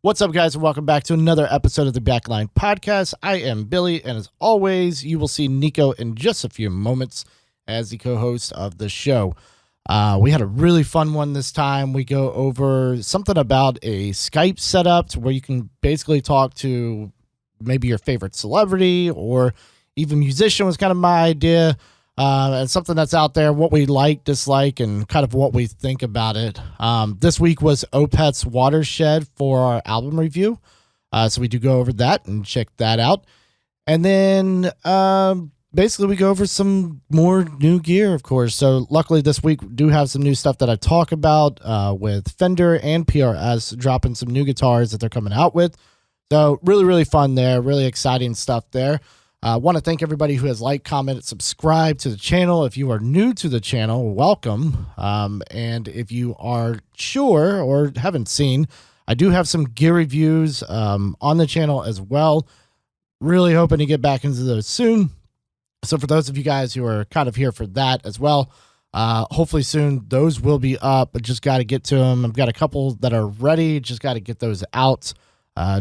What's up, guys, and welcome back to another episode of the Backline Podcast. I am Billy, and as always, you will see Nico in just a few moments as the co-host of the show. We had a really fun one this time. We go over something about a Skype setup where you can basically talk to maybe your favorite celebrity or even musician was kind of my idea. And something that's out there, what we like, dislike, and kind of what we think about it. This week was Opeth's Watershed for our album review. So we do go over that and check that out. And then basically we go over some more new gear, of course. So luckily this week we do have some new stuff that I talk about with Fender and PRS dropping some new guitars that they're coming out with. So really, really fun there. Really exciting stuff there. I want to thank everybody who has liked, commented, subscribed to the channel. If you are new to the channel, welcome. And if you are sure or haven't seen, I do have some gear reviews on the channel as well. Really hoping to get back into those soon. So for those of you guys who are kind of here for that as well, hopefully soon those will be up. But just got to get to them. I've got a couple that are ready. Just got to get those out.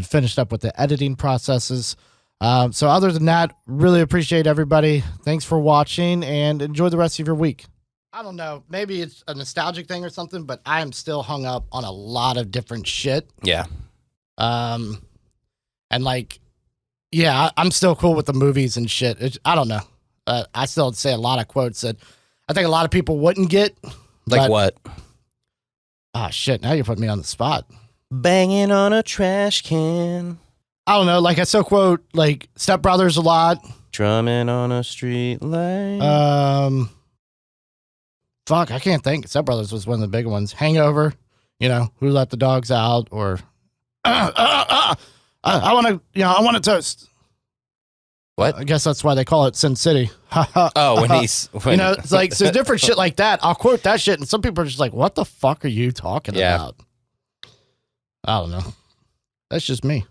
Finished up with the editing processes. So other than that, really appreciate everybody. Thanks for watching and enjoy the rest of your week. I don't know. Maybe it's a nostalgic thing or something, but I am still hung up on a lot of different shit. Yeah. And like, yeah, I'm still cool with the movies and shit. I don't know. I still say a lot of quotes that I think a lot of people wouldn't get. Like what? Ah, shit. Now you put me on the spot. Banging on a trash can. I don't know, like I still quote like Step Brothers a lot. Drumming on a street light. Fuck, I can't think. Step Brothers was one of the big ones. Hangover, you know, Who Let the Dogs Out, or I want to toast. What? I guess that's why they call it Sin City. Oh, when you know, it's like so different shit like that. I'll quote that shit, and some people are just like, "What the fuck are you talking about?" I don't know. That's just me.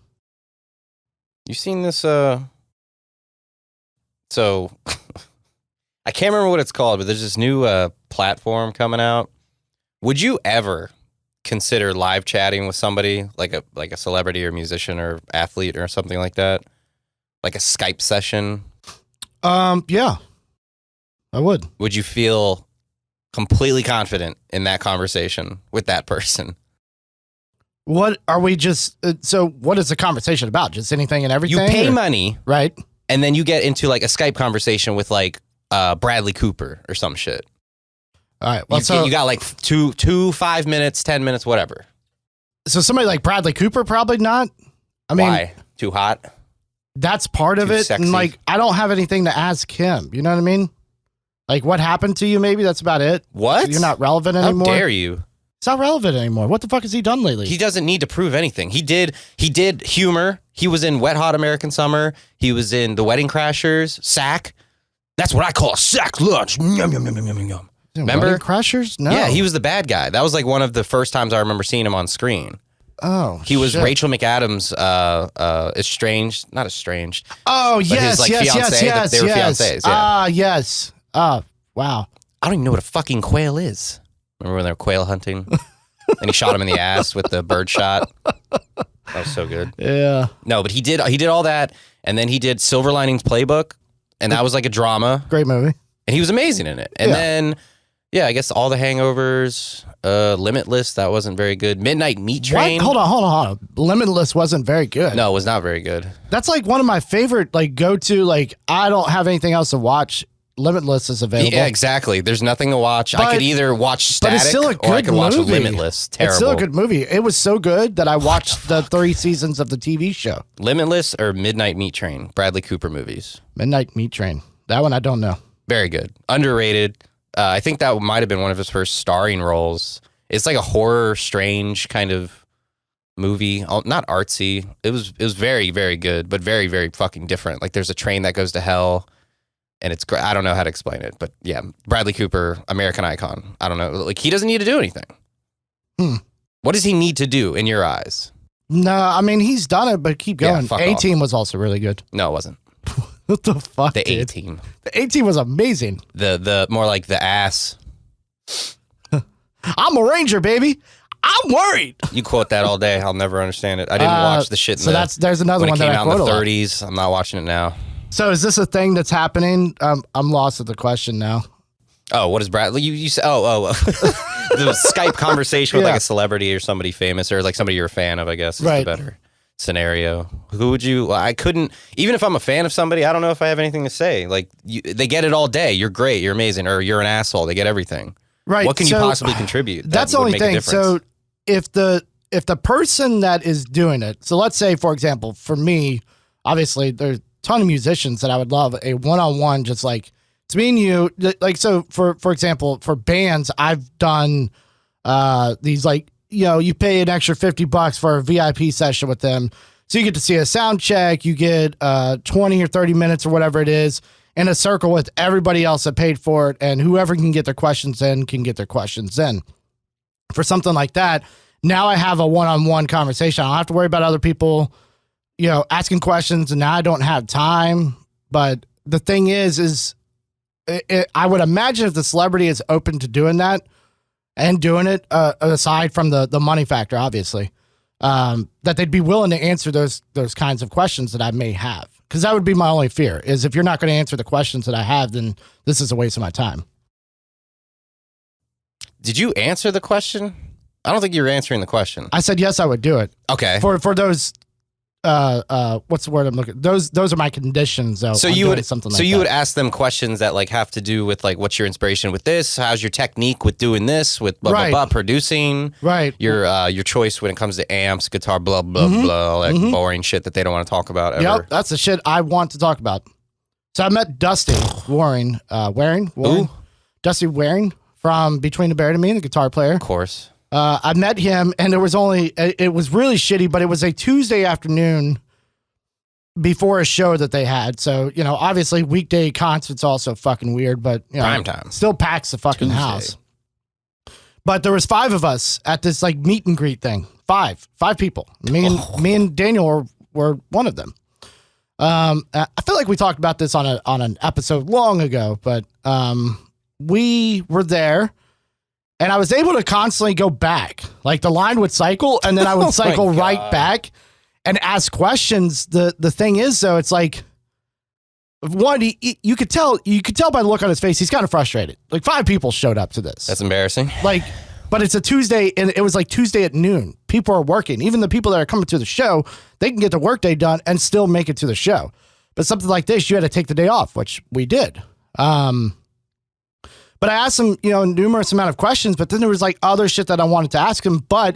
You seen this, so, I can't remember what it's called, but there's this new platform coming out. Would you ever consider live chatting with somebody, like a celebrity or musician or athlete or something like that? Like a Skype session? Yeah, I would. Would you feel completely confident in that conversation with that person? What are we just, so what is the conversation about? Just anything and everything? You pay money. Right. And then you get into like a Skype conversation with like Bradley Cooper or some shit. All right. Well, you got like two, 5 minutes, 10 minutes, whatever. So somebody like Bradley Cooper, probably not. I mean, why? Too hot? That's part of it. Sexy. And like, I don't have anything to ask him. You know what I mean? Like, what happened to you? Maybe that's about it. What? You're not relevant anymore. How dare you? It's not relevant anymore. What the fuck has he done lately? He doesn't need to prove anything. He did humor. He was in Wet Hot American Summer. He was in The Wedding Crashers. Sack. That's what I call a sack lunch. Yum, yum, yum, yum, yum, yum. Remember? Wedding Crashers? No. Yeah, he was the bad guy. That was like one of the first times I remember seeing him on screen. Oh, he was shit. Rachel McAdams' not estranged. Oh, but yes, his, like, yes, fiance, yes, they were yes. fiancés. Yeah. Ah, yes. Wow. I don't even know what a fucking quail is. Remember when they were quail hunting? And he shot him in the ass with the bird shot. That was so good. Yeah. No, but he did all that, and then he did Silver Linings Playbook, and that was like a drama. Great movie. And he was amazing in it. And then, yeah, I guess All the Hangovers, Limitless, that wasn't very good. Midnight Meat Train. What? Hold on. Limitless wasn't very good. No, it was not very good. That's like one of my favorite, like, go-to, like, I don't have anything else to watch. Limitless is available. Yeah, exactly. There's nothing to watch. I could either watch Static it's still a good or I could watch movie. Limitless. Terrible. It's still a good movie. It was so good that I watched the 3 seasons of the TV show. Limitless or Midnight Meat Train, Bradley Cooper movies. Midnight Meat Train. That one I don't know. Very good. Underrated. I think that might have been one of his first starring roles. It's like a horror, strange kind of movie. Not artsy. It was very, very good, but very, very fucking different. Like there's a train that goes to hell. And it's great. I don't know how to explain it, but yeah, Bradley Cooper, American icon. I don't know. Like, he doesn't need to do anything. What does he need to do in your eyes? No, I mean, he's done it, but keep going. fuck A-Team was also really good. No, it wasn't. What the fuck, The dude? A-Team. The A-Team was amazing. The more like the ass. I'm a Ranger, baby. I'm worried. You quote that all day. I'll never understand it. I didn't watch the shit. There's another when one it came that I out in quote the a lot. 30s. I'm not watching it now. So is this a thing that's happening? I'm lost at the question now. Oh, what is Bradley? You said, the Skype conversation with like a celebrity or somebody famous or like somebody you're a fan of, I guess is the better scenario. Who would you, I couldn't, even if I'm a fan of somebody, I don't know if I have anything to say. Like they get it all day. You're great. You're amazing. Or you're an asshole. They get everything. Right. What can you possibly contribute? That's the only thing. So if the person that is doing it, so let's say, for example, for me, obviously there's a ton of musicians that I would love a one-on-one, just like it's me and you. Like, so for example, for bands, I've done these, like, you know, you pay an extra $50 for a VIP session with them. So you get to see a sound check, you get 20 or 30 minutes or whatever it is in a circle with everybody else that paid for it, and whoever can get their questions in can get their questions in. For something like that, now I have a one-on-one conversation. I don't have to worry about other people, you know, asking questions, and now I don't have time. But the thing is I would imagine if the celebrity is open to doing that and doing it, aside from the money factor, obviously, that they'd be willing to answer those kinds of questions that I may have. Because that would be my only fear, is if you're not going to answer the questions that I have, then this is a waste of my time. Did you answer the question? I don't think you were answering the question. I said yes, I would do it. Okay. For those, what's the word I'm looking? Those are my conditions, though. So you would ask them questions that like have to do with like, what's your inspiration with this? How's your technique with doing this? With blah blah blah, producing. Right. Your choice when it comes to amps, guitar, blah blah blah, all that boring shit that they don't want to talk about ever. Yep, that's the shit I want to talk about. So I met Dusty Waring. Dusty Waring from Between the Buried and Me, the guitar player. Of course. I met him, and it was really shitty, but it was a Tuesday afternoon before a show that they had. So, you know, obviously weekday concerts also fucking weird, but, you know, prime time still packs the fucking house. But there was 5 of us at this like meet and greet thing. 5 people. Me and Daniel were one of them. I feel like we talked about this on an episode long ago, but we were there. And I was able to constantly go back. Like the line would cycle, and then I would cycle right back and ask questions. The thing is, though, it's like, one, you could tell by the look on his face, he's kind of frustrated. Like 5 people showed up to this. That's embarrassing. Like, but it's a Tuesday, and it was like Tuesday at noon. People are working. Even the people that are coming to the show, they can get the workday done and still make it to the show. But something like this, you had to take the day off, which we did. But I asked him, you know, numerous amount of questions, but then there was like other shit that I wanted to ask him. But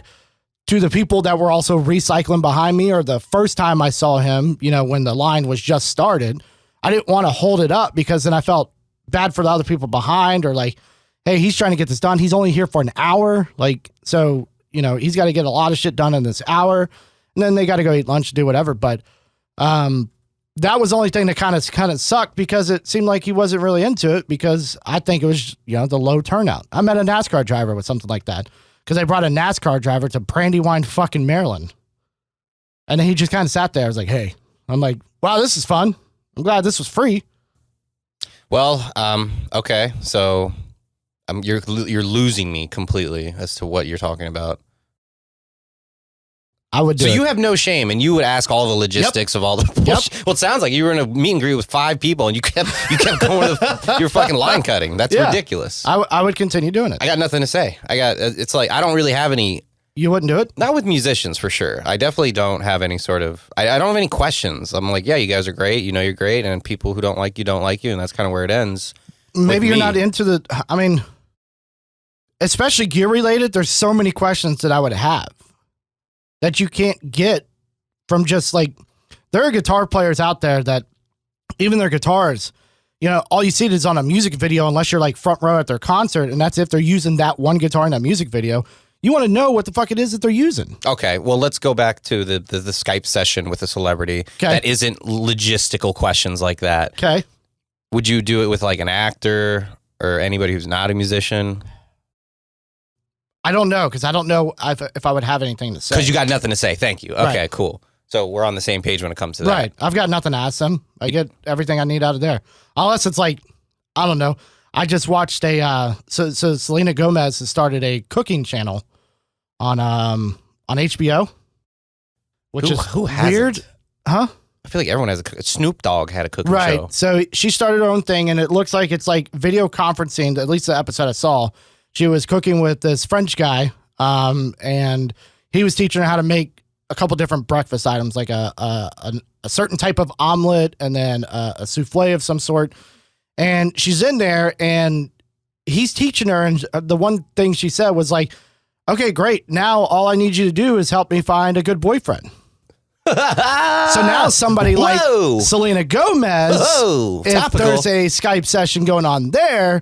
to the people that were also recycling behind me, or the first time I saw him, you know, when the line was just started, I didn't want to hold it up because then I felt bad for the other people behind, or like, hey, he's trying to get this done. He's only here for an hour. Like, so, you know, he's got to get a lot of shit done in this hour, and then they got to go eat lunch, do whatever. But, that was the only thing that kind of sucked, because it seemed like he wasn't really into it, because I think it was, you know, the low turnout. I met a NASCAR driver with something like that, because I brought a NASCAR driver to Brandywine fucking Maryland. And then he just kind of sat there. I was like, hey, I'm like, wow, this is fun. I'm glad this was free. Well, okay. So you're losing me completely as to what you're talking about. I would do So it. you have no shame, and you would ask all the logistics of all the bullshit. Well, it sounds like you were in a meet and greet with 5 people, and you kept going to your fucking line cutting. That's ridiculous. I would continue doing it. I got nothing to say. It's like, I don't really have any. You wouldn't do it? Not with musicians, for sure. I definitely don't have any sort of, I don't have any questions. I'm like, yeah, you guys are great. You know, you're great. And people who don't like you, and that's kind of where it ends. Maybe you're not into I mean, especially gear related, there's so many questions that I would have that you can't get from just like, there are guitar players out there that even their guitars, you know, all you see is on a music video, unless you're like front row at their concert. And that's if they're using that one guitar in that music video. You want to know what the fuck it is that they're using. Okay. Well, let's go back to the Skype session with a celebrity that isn't logistical questions like that. Okay. Would you do it with like an actor or anybody who's not a musician? I don't know, because I don't know if I would have anything to say. Because you got nothing to say. Thank you. Okay, cool. So we're on the same page when it comes to that. Right. I've got nothing to ask them. I get everything I need out of there. Unless it's like, I don't know. I just watched so Selena Gomez has started a cooking channel on HBO, which is who hasn't? weird, huh? I feel like everyone has Snoop Dogg had a cooking Right. show. So she started her own thing, and it looks like it's like video conferencing. At least the episode I saw, she was cooking with this French guy, and he was teaching her how to make a couple different breakfast items, like a certain type of omelet, and then a souffle of some sort. And she's in there, and he's teaching her, and the one thing she said was like, "Okay, great. Now all I need you to do is help me find a good boyfriend." So now somebody like Selena Gomez, if topical. there's a Skype session going on there,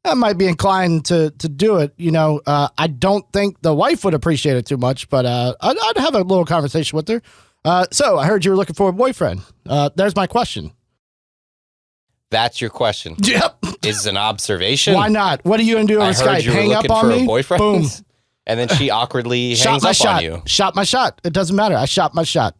I might be inclined to do it. You know, I don't think the wife would appreciate it too much, but I'd have a little conversation with her. So I heard you were looking for a boyfriend. There's my question. That's your question. Yep. Is an observation? Why not? What are you going to do over I heard Skype? you were Hang up looking on for me? a boyfriend. Boom. And then she awkwardly Shot hangs my up shot. on you. Shot my shot. It doesn't matter. I shot my shot.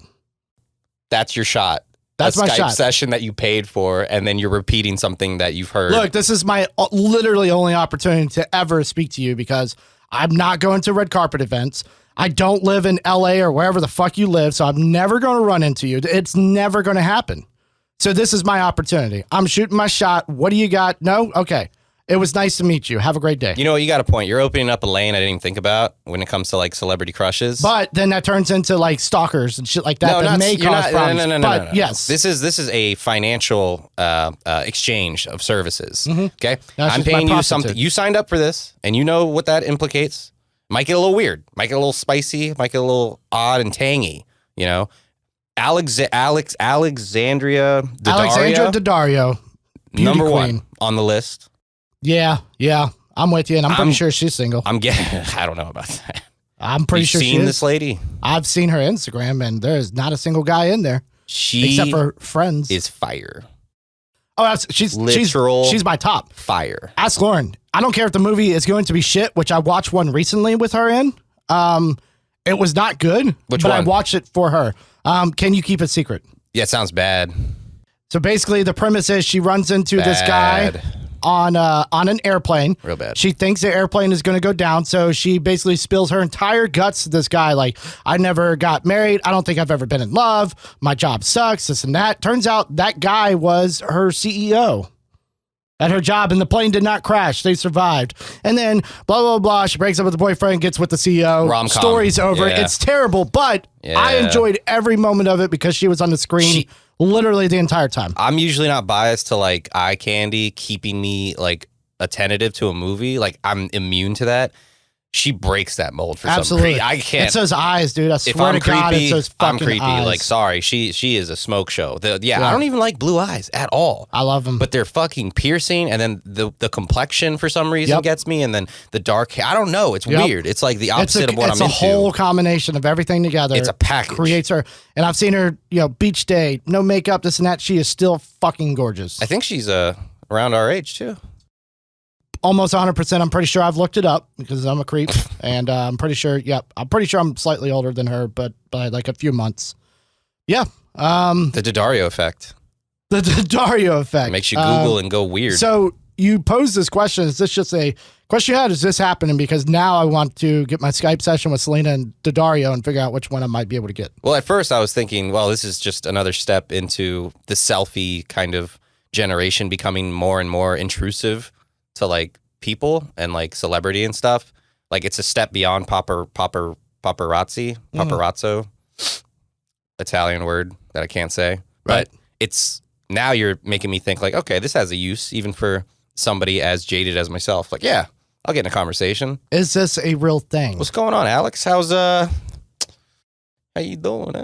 That's your shot. That's a my Skype shot. session that you paid for, and then you're repeating something that you've heard. Look, this is my literally only opportunity to ever speak to you because I'm not going to red carpet events. I don't live in LA or wherever the fuck you live, so I'm never going to run into you. It's never going to happen. So this is my opportunity. I'm shooting my shot. What do you got? No? Okay. It was nice to meet you. Have a great day. You know what? You got a point. You're opening up a lane I didn't even think about when it comes to like celebrity crushes. But then that turns into like stalkers and shit like that. No, May cause problems. no. But yes, This is a financial exchange of services. Okay, That's I'm just my paying you prostitute. something. You signed up for this, and you know what that implicates. Might get a little weird. Might get a little spicy. Might get a little odd and tangy. You know, Alexandria Daddario, Alexandra Daddario, beauty number queen. one on the list. Yeah, I'm with you, and I'm pretty sure she's single. I'm getting. I don't know about that. I'm pretty You've sure she seen is. this lady. I've seen her Instagram, and there's not a single guy in there She except for friends. is fire. Oh, she's my top. Fire. Ask Lauren. I don't care if the movie is going to be shit, which I watched one recently with her in. It was not good, Which but I one? watched it for her. Can you keep it secret? Yeah, it sounds bad. So basically, the premise is she runs into this guy Bad. on an airplane. Real bad. She thinks the airplane is going to go down, so she basically spills her entire guts to this guy. Like, I never got married. I don't think I've ever been in love. My job sucks, this and that. Turns out that guy was her CEO at her job, and the plane did not crash. They survived. And then, blah, blah, blah. She breaks up with the boyfriend, gets with the CEO. Rom-com. Story's over. Yeah. It's terrible, but I Yeah. enjoyed every moment of it because she was on the screen literally the entire time. I'm usually not biased to like eye candy keeping me like attentive to a movie. Like I'm immune to that. She breaks that mold for Absolutely. some reason. I can't. It's those eyes, dude. I If swear I'm to God, creepy, it's those I'm fucking creepy. eyes. Like, sorry, she is a smoke show. I Yeah. don't even like blue eyes at all. I love them. But they're fucking piercing, and then the complexion for some reason Yep. gets me, and then the dark hair. I don't know. It's Yep. weird. It's like the opposite of what I'm It's a into. whole combination of everything together. It's a package. Creates her. And I've seen her, beach day, no makeup, this and that. She is still fucking gorgeous. I think she's around our age too. Almost 100%. I'm pretty sure I've looked it up because I'm a creep. And I'm pretty sure, I'm pretty sure I'm slightly older than her, but by like a few months. Yeah. The Daddario effect. The Dario effect. It makes you Google and go weird. So you posed this question. Is this just a question you had? Is this happening? Because now I want to get my Skype session with Selena and Daddario and figure out which one I might be able to get. Well, at first I was thinking, well, this is just another step into the selfie kind of generation becoming more and more intrusive to like people and like celebrity and stuff. Like it's a step beyond paparazzo, Italian word that I can't say. Right. But it's now you're making me think like, okay, this has a use even for somebody as jaded as myself. Like, yeah, I'll get in a conversation. Is this a real thing? What's going on, Alex? How's how you doing?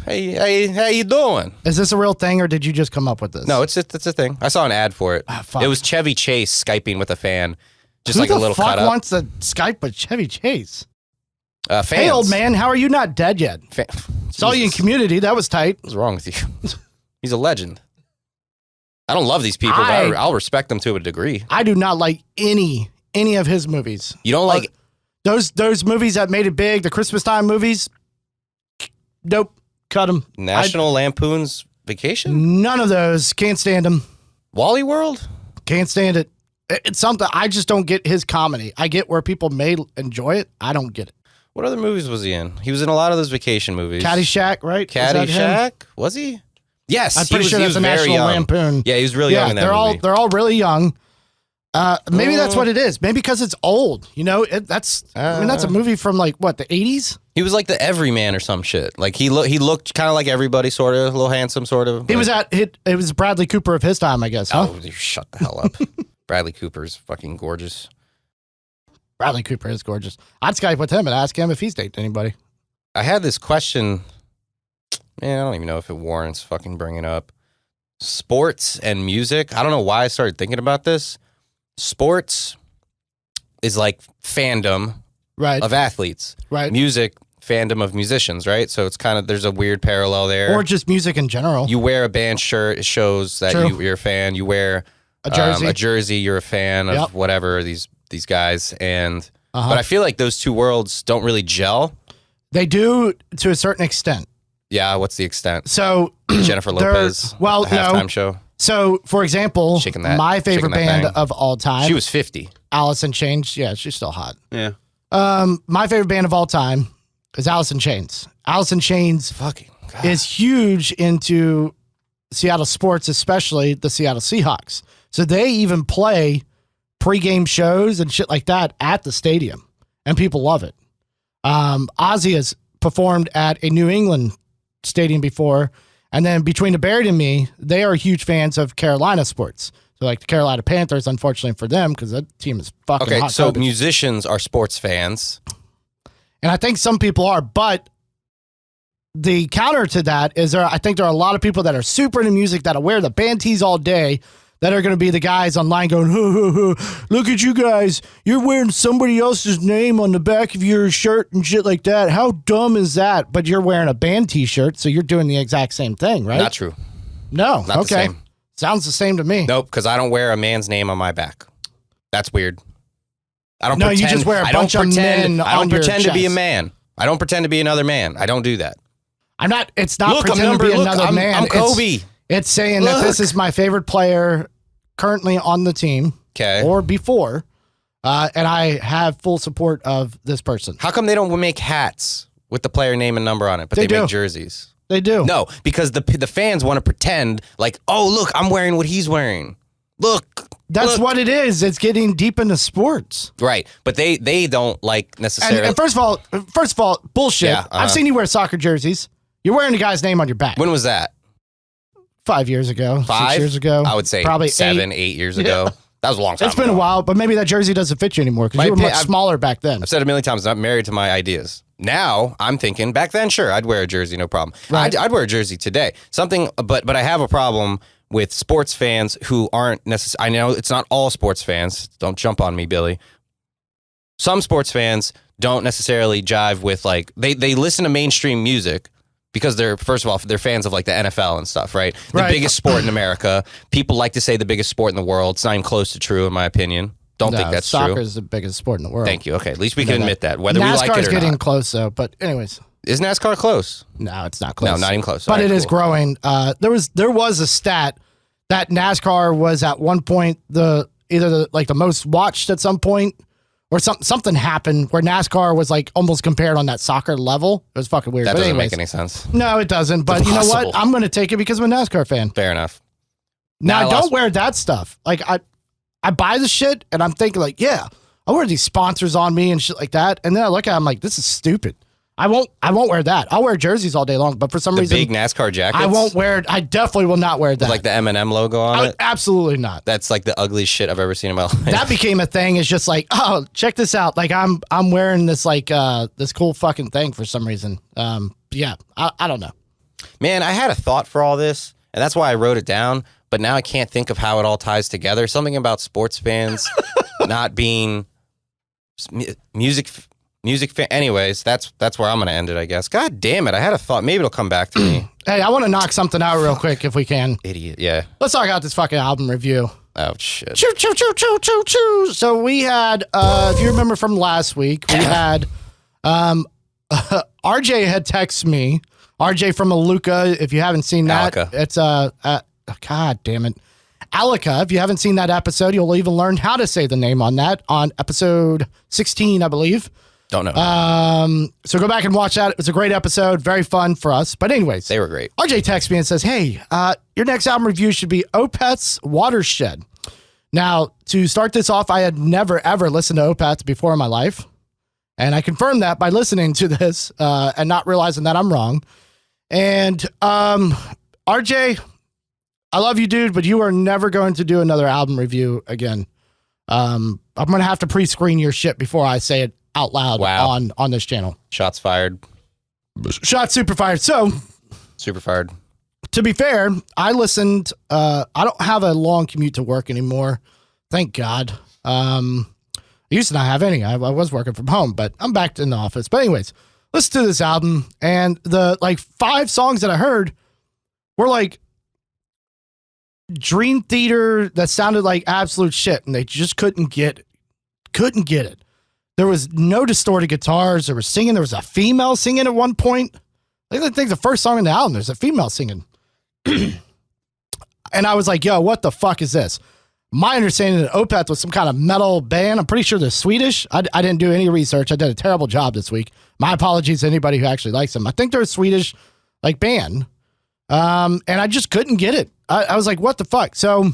How you doing? Is this a real thing, or did you just come up with this? No, it's a thing. I saw an ad for it. Fuck. It was Chevy Chase Skyping with a fan, just Who like the a little fuck cut up. wants to Skype with Chevy Chase? Fans. Hey, old man, how are you not dead yet? Saw you in Jesus. Community. That was tight. What's wrong with you? He's a legend. I don't love these people, but I'll respect them to a degree. I do not like any of his movies. You don't like Those movies that made it big, the Christmas time movies? Nope. Cut them. National Lampoon's Vacation? None of those. Can't stand them. Wally World? Can't stand it. It's something I just don't get his comedy. I get where people may enjoy it. I don't get it. What other movies was he in? He was in a lot of those vacation movies. Caddyshack, right? Is that him? Caddyshack? Was he? Yes. I'm pretty he sure was that's a very National young. Lampoon. Yeah, he was really young in that movie. They're all really young. Maybe that's what it is. Maybe because it's old. You know, that's a movie from like what, the 80s? He was like the everyman or some shit. Like he looked kind of like everybody, sort of, a little handsome, sort of. It was Bradley Cooper of his time, I guess. Huh? Oh, you shut the hell up. Bradley Cooper's fucking gorgeous. Bradley Cooper is gorgeous. I'd Skype with him and ask him if he's dated anybody. I had this question. Man, I don't even know if it warrants fucking bringing up. Sports and music. I don't know why I started thinking about this. Sports is like fandom of athletes. Right. Music, fandom of musicians, right? So it's kind of, there's a weird parallel there. Or just music in general. You wear a band shirt, it shows that you're a fan. You wear a jersey, you're a fan of whatever, these guys. And but I feel like those two worlds don't really gel. They do to a certain extent. Yeah, what's the extent? So Jennifer Lopez, the halftime show. So, for example, my favorite band of all time. She was 50. Alice in Chains. Yeah, she's still hot. Yeah. My favorite band of all time is Alice in Chains. Alice in Chains is huge into Seattle sports, especially the Seattle Seahawks. So they even play pregame shows and shit like that at the stadium, and people love it. Ozzy has performed at a New England stadium before. And then between the Buried and Me, they are huge fans of Carolina sports. So like the Carolina Panthers, unfortunately for them, because that team is fucking hot. Okay, so musicians are sports fans. And I think some people are, but the counter to that is I think there are a lot of people that are super into music that wear the band tees all day that are going to be the guys online going, look at you guys. You're wearing somebody else's name on the back of your shirt and shit like that. How dumb is that? But you're wearing a band t-shirt, so you're doing the exact same thing, right? Not true. No. Not the same. Sounds the same to me. Nope, because I don't wear a man's name on my back. That's weird. I don't pretend. You just wear a bunch of men I don't on your pretend to be a chest. man. I don't pretend to be another man. I don't do that. It's not pretending to be another man. I'm Kobe. It's saying that this is my favorite player currently on the team, or before, and I have full support of this person. How come they don't make hats with the player name and number on it, but they make jerseys? They do. No, because the fans want to pretend like, oh, look, I'm wearing what he's wearing. Look. That's what it is. It's getting deep into sports. Right, but they don't like necessarily. And first of all, bullshit. Yeah, I've seen you wear soccer jerseys. You're wearing a guy's name on your back. When was that? 5 years ago. 6 years ago. I would say probably 7, 8 years ago. That was a long time ago. It's been a while, but maybe that jersey doesn't fit you anymore because you were much smaller back then. I've said it a million times, I'm not married to my ideas. Now, I'm thinking, back then, sure, I'd wear a jersey, no problem. Right. I'd wear a jersey today. But I have a problem with sports fans who aren't necessarily, I know it's not all sports fans. Don't jump on me, Billy. Some sports fans don't necessarily jive with, like, they listen to mainstream music, because first of all, they're fans of like the NFL and stuff, right? The biggest sport in America. People like to say the biggest sport in the world. It's not even close to true, in my opinion. Don't think that's true. Soccer is the biggest sport in the world. Thank you. Okay, at least we can admit that, whether we like it or not. NASCAR's getting close, though. But anyways. Is NASCAR close? No, it's not close. No, not even close. But it is growing. There was a stat that NASCAR was at one point the most watched at some point, or something happened where NASCAR was like almost compared on that soccer level. It was fucking weird. That doesn't make any sense. No, it doesn't. But you know what? I'm going to take it because I'm a NASCAR fan. Fair enough. Now, I don't wear that stuff. Like I buy the shit and I'm thinking like, yeah, I wear these sponsors on me and shit like that. And then I look at it, I'm like, this is stupid. I won't wear that. I'll wear jerseys all day long, but for some reason, the big NASCAR jackets. I won't wear it. I definitely will not wear that. With like the M&M logo on it. Absolutely not. That's like the ugliest shit I've ever seen in my life. That became a thing. It's just like, oh, check this out. Like I'm wearing this like this cool fucking thing for some reason. Yeah, I don't know. Man, I had a thought for all this, and that's why I wrote it down. But now I can't think of how it all ties together. Something about sports fans not being music fan. Anyways, that's where I'm going to end it, I guess. God damn it. I had a thought. Maybe it'll come back to me. Hey, I want to knock something out real quick if we can. Idiot. Yeah. Let's talk about this fucking album review. Oh, shit. Choo, choo, choo, choo, choo, choo. So we had, if you remember from last week, we had, RJ had texted me. RJ from Aluka, if you haven't seen that. Alaka. It's, God damn it. Alaka, if you haven't seen that episode, you'll even learn how to say the name on that on episode 16, I believe. Don't know. So go back and watch that. It was a great episode. Very fun for us. But anyways, They were great. RJ texts me and says, hey, your next album review should be Opeth's Watershed. Now, to start this off, I had never, ever listened to Opeth before in my life. And I confirmed that by listening to this and not realizing that I'm wrong. And RJ, I love you, dude, but you are never going to do another album review again. I'm going to have to pre-screen your shit before I say it out loud on this channel. Shots fired. Shots super fired. So, Super fired. to be fair, I listened. I don't have a long commute to work anymore. Thank God. I used to not have any. I was working from home, but I'm back in the office. But anyways, listen to this album, and the 5 songs that I heard were like Dream Theater that sounded like absolute shit, and they just couldn't get it. There was no distorted guitars. There was singing. There was a female singing at one point. I think the first song in the album, there's a female singing. And I was like, yo, what the fuck is this? My understanding that Opeth was some kind of metal band. I'm pretty sure they're Swedish. I didn't do any research. I did a terrible job this week. My apologies to anybody who actually likes them. I think they're a Swedish band. And I just couldn't get it. I was like, what the fuck? So,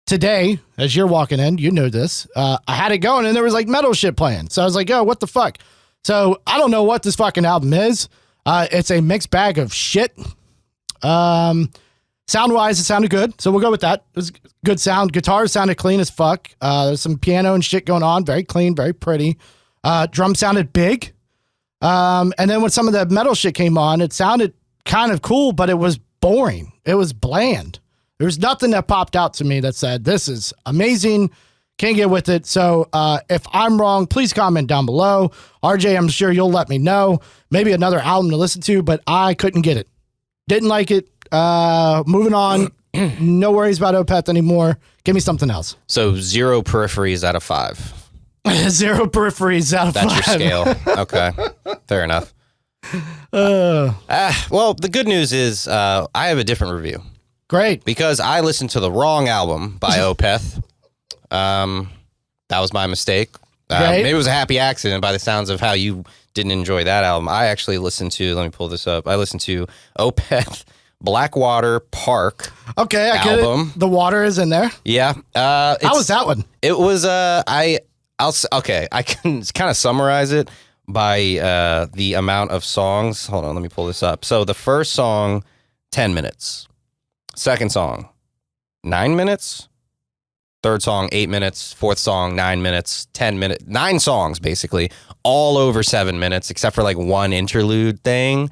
today, as you're walking in, you know this, I had it going and there was metal shit playing. So I was like, yo, what the fuck? So I don't know what this fucking album is. It's a mixed bag of shit. Sound-wise, it sounded good. So we'll go with that. It was good sound. Guitars sounded clean as fuck. There's some piano and shit going on. Very clean, very pretty. Drum sounded big. And then when some of the metal shit came on, it sounded kind of cool, but it was boring. It was bland. There was nothing that popped out to me that said, this is amazing. Can't get with it. So if I'm wrong, please comment down below. RJ, I'm sure you'll let me know. Maybe another album to listen to, but I couldn't get it. Didn't like it. Moving on. No worries about Opeth anymore. Give me something else. So 0 peripheries out of 5. 0 peripheries out of 5. That's your scale. Okay. Fair enough. Well, the good news is I have a different review. Great. Because I listened to the wrong album by Opeth. That was my mistake. Maybe it was a happy accident by the sounds of how you didn't enjoy that album. I actually listened to, let me pull this up. I listened to Opeth Blackwater Park. Okay, I get it. The water is in there. Yeah. How was that one? It was, I can kind of summarize it by the amount of songs. Hold on, let me pull this up. So the first song, 10 minutes. Second song, 9 minutes. Third song, 8 minutes. Fourth song, 9 minutes. 10 minutes. 9 songs, basically. All over 7 minutes, except for one interlude thing.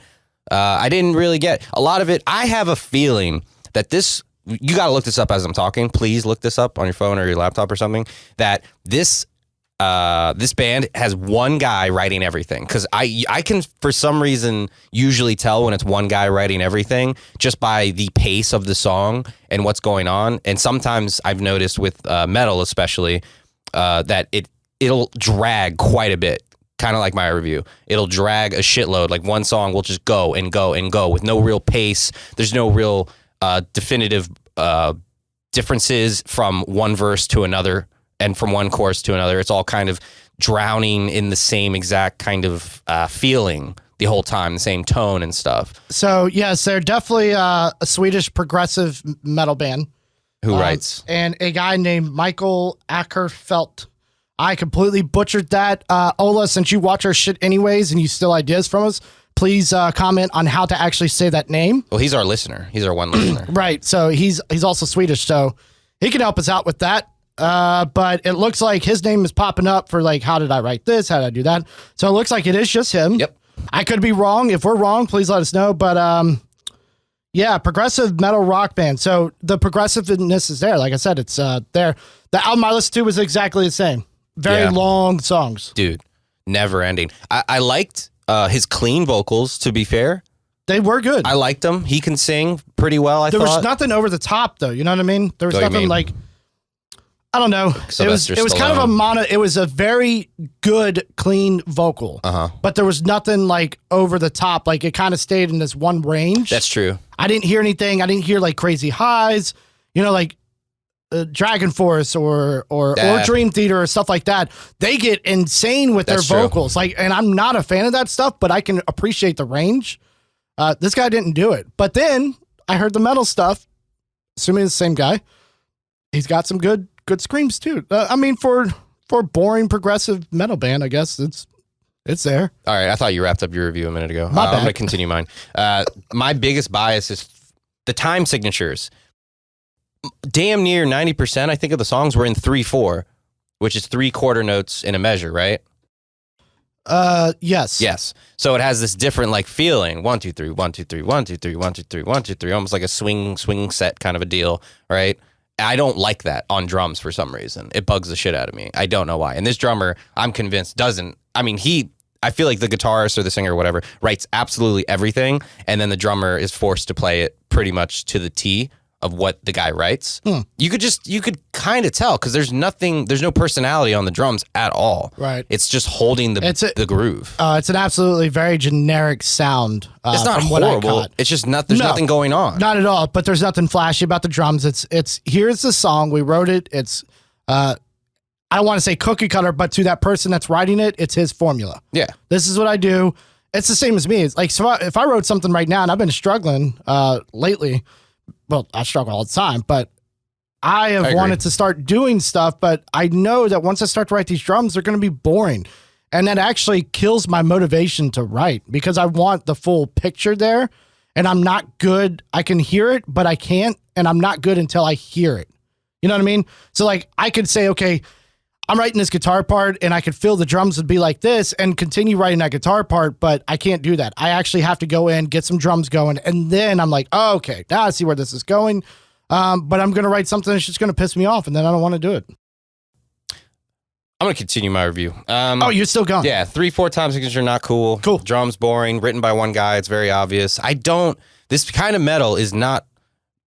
I didn't really get a lot of it. I have a feeling that this, you got to look this up as I'm talking. Please look this up on your phone or your laptop or something. That this band has one guy writing everything. Because I can, for some reason, usually tell when it's one guy writing everything just by the pace of the song and what's going on. And sometimes I've noticed with metal especially that it'll drag quite a bit. Kind of like my review. It'll drag a shitload. One song will just go and go and go with no real pace. There's no real definitive differences from one verse to another and from one chorus to another. It's all kind of drowning in the same exact kind of feeling the whole time, the same tone and stuff. So, yes, they're definitely a Swedish progressive metal band. Who writes? And a guy named Michael Ackerfeldt. I completely butchered that. Ola, since you watch our shit anyways and you steal ideas from us, please comment on how to actually say that name. Well, he's our listener. He's our one listener. Right. So he's also Swedish, so he can help us out with that. But it looks like his name is popping up for how did I write this? How did I do that? So it looks like it is just him. Yep. I could be wrong. If we're wrong, please let us know. But yeah, progressive metal rock band. So the progressiveness is there. Like I said, it's there. The album I listened to was exactly the same. Very long songs. Dude, never ending. I liked his clean vocals, to be fair. They were good. I liked him. He can sing pretty well, There was nothing over the top, though. You know what I mean? There was nothing I don't know. It was kind of a it was a very good, clean vocal. But there was nothing over the top. It kind of stayed in this one range. That's true. I didn't hear anything. I didn't hear crazy highs. You know, Dragon Force or Dream Theater or stuff like that, they get insane with their That's true. vocals. Like, and I'm not a fan of that stuff, but I can appreciate the range. This guy didn't do it. But then I heard the metal stuff. Assuming it's the same guy, he's got some good screams too. I mean, for a boring progressive metal band, I guess it's there. All right, I thought you wrapped up your review a minute ago. My bad. I'm going to continue mine. My biggest bias is the time signatures. Damn near 90%, I think, of the songs were in 3/4, which is 3 quarter notes in a measure, right? Yes. Yes. So it has this different like feeling. 1 2 3 1 2 3 1 2 3 1 2 3 1 2 3, almost like a swing set kind of a deal, right? I don't like that on drums for some reason. It bugs the shit out of me. I don't know why. And this drummer, I'm convinced, doesn't. I mean, I feel like the guitarist or the singer or whatever writes absolutely everything, and then the drummer is forced to play it pretty much to the T of what the guy writes. You could kind of tell because there's no personality on the drums at all. Right. It's just holding the groove. It's an absolutely very generic sound. It's not horrible. It's just there's nothing going on. Not at all, but there's nothing flashy about the drums. It's here's the song. We wrote it. It's, I don't want to say cookie cutter, but to that person that's writing it, it's his formula. Yeah. This is what I do. It's the same as me. It's like, so if I wrote something right now, and I've been struggling lately, well, I struggle all the time, but I have wanted to start doing stuff, but I know that once I start to write these drums, they're going to be boring. And that actually kills my motivation to write because I want the full picture there and I'm not good. I can hear it, but I can't. And I'm not good until I hear it. You know what I mean? So like I could say, okay, I'm writing this guitar part and I could feel the drums would be like this and continue writing that guitar part, but I can't do that. I actually have to go in, get some drums going. And then I'm like, oh, okay, now I see where this is going. But I'm going to write something that's just going to piss me off. And then I don't want to do it. I'm going to continue my review. You're still going? Yeah. 3/4 time signature, not cool. Cool. Drums boring, written by one guy. It's very obvious. This kind of metal is not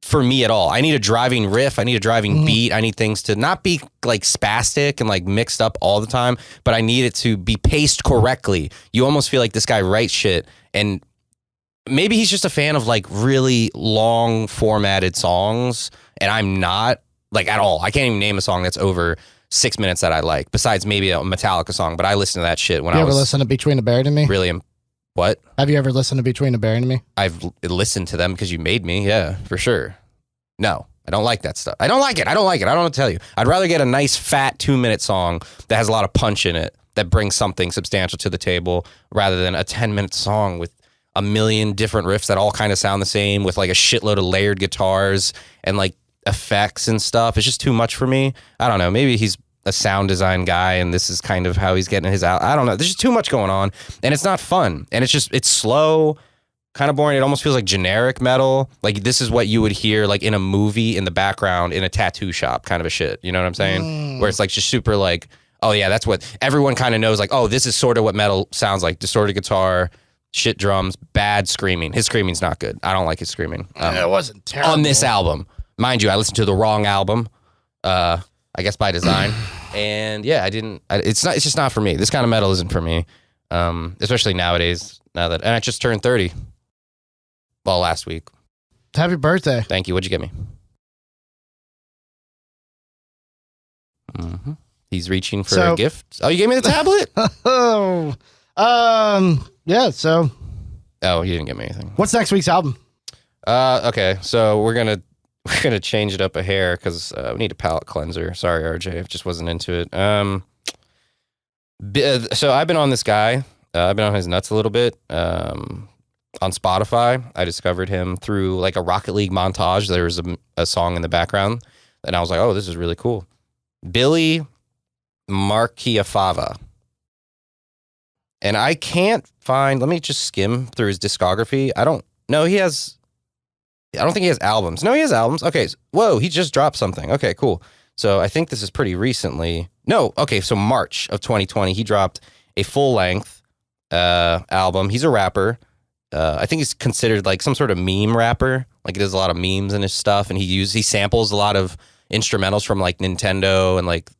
for me at all. I need a driving riff. I need a driving beat. I need things to not be like spastic and like mixed up all the time, but I need it to be paced correctly. You almost feel like this guy writes shit and maybe he's just a fan of like really long formatted songs and I'm not like at all. I can't even name a song that's over 6 minutes that I like besides maybe a Metallica song, but I listened to that shit when I was... You ever listen to Between the Buried and Me? Really... What? Have you ever listened to Between the Buried and Me? I've listened to them because you made me. Yeah, for sure. No, I don't like that stuff. I don't like it. I don't know what to tell you. I'd rather get a nice fat 2-minute song that has a lot of punch in it that brings something substantial to the table rather than a 10-minute song with a million different riffs that all kind of sound the same with like a shitload of layered guitars and like effects and stuff. It's just too much for me. I don't know. Maybe he's a sound design guy and this is kind of how he's getting his out. I don't know. There's just too much going on and it's not fun. And it's slow, kind of boring. It almost feels like generic metal. Like this is what you would hear like in a movie in the background in a tattoo shop kind of a shit. You know what I'm saying? Where it's like just super like, oh yeah, that's what everyone kind of knows. Like, oh, this is sort of what metal sounds like. Distorted guitar, shit drums, bad screaming. His screaming's not good. I don't like his screaming. It wasn't terrible. On this album. Mind you, I listened to the wrong album. I guess by design. And yeah, it's just not for me. This kind of metal isn't for me. Especially nowadays, and I just turned 30. Well, last week. Happy birthday. Thank you. What'd you get me? He's reaching for a gift. Oh, you gave me the tablet? Yeah, so. Oh, you didn't get me anything. What's next week's album? Okay, so we're gonna change it up a hair because we need a palate cleanser. Sorry, RJ, I just wasn't into it. So I've been on this guy. I've been on his nuts a little bit. On Spotify, I discovered him through like a Rocket League montage. There was a song in the background, and I was like, "Oh, this is really cool." Billy Marchiafava. And I can't find. Let me just skim through his discography. I don't think he has albums. No, he has albums. Okay. Whoa, he just dropped something. Okay, cool. So I think this is pretty recently. No, okay. So March of 2020, he dropped a full-length album. He's a rapper. I think he's considered like some sort of meme rapper. Like he does a lot of memes in his stuff, and he samples a lot of instrumentals from like Nintendo and like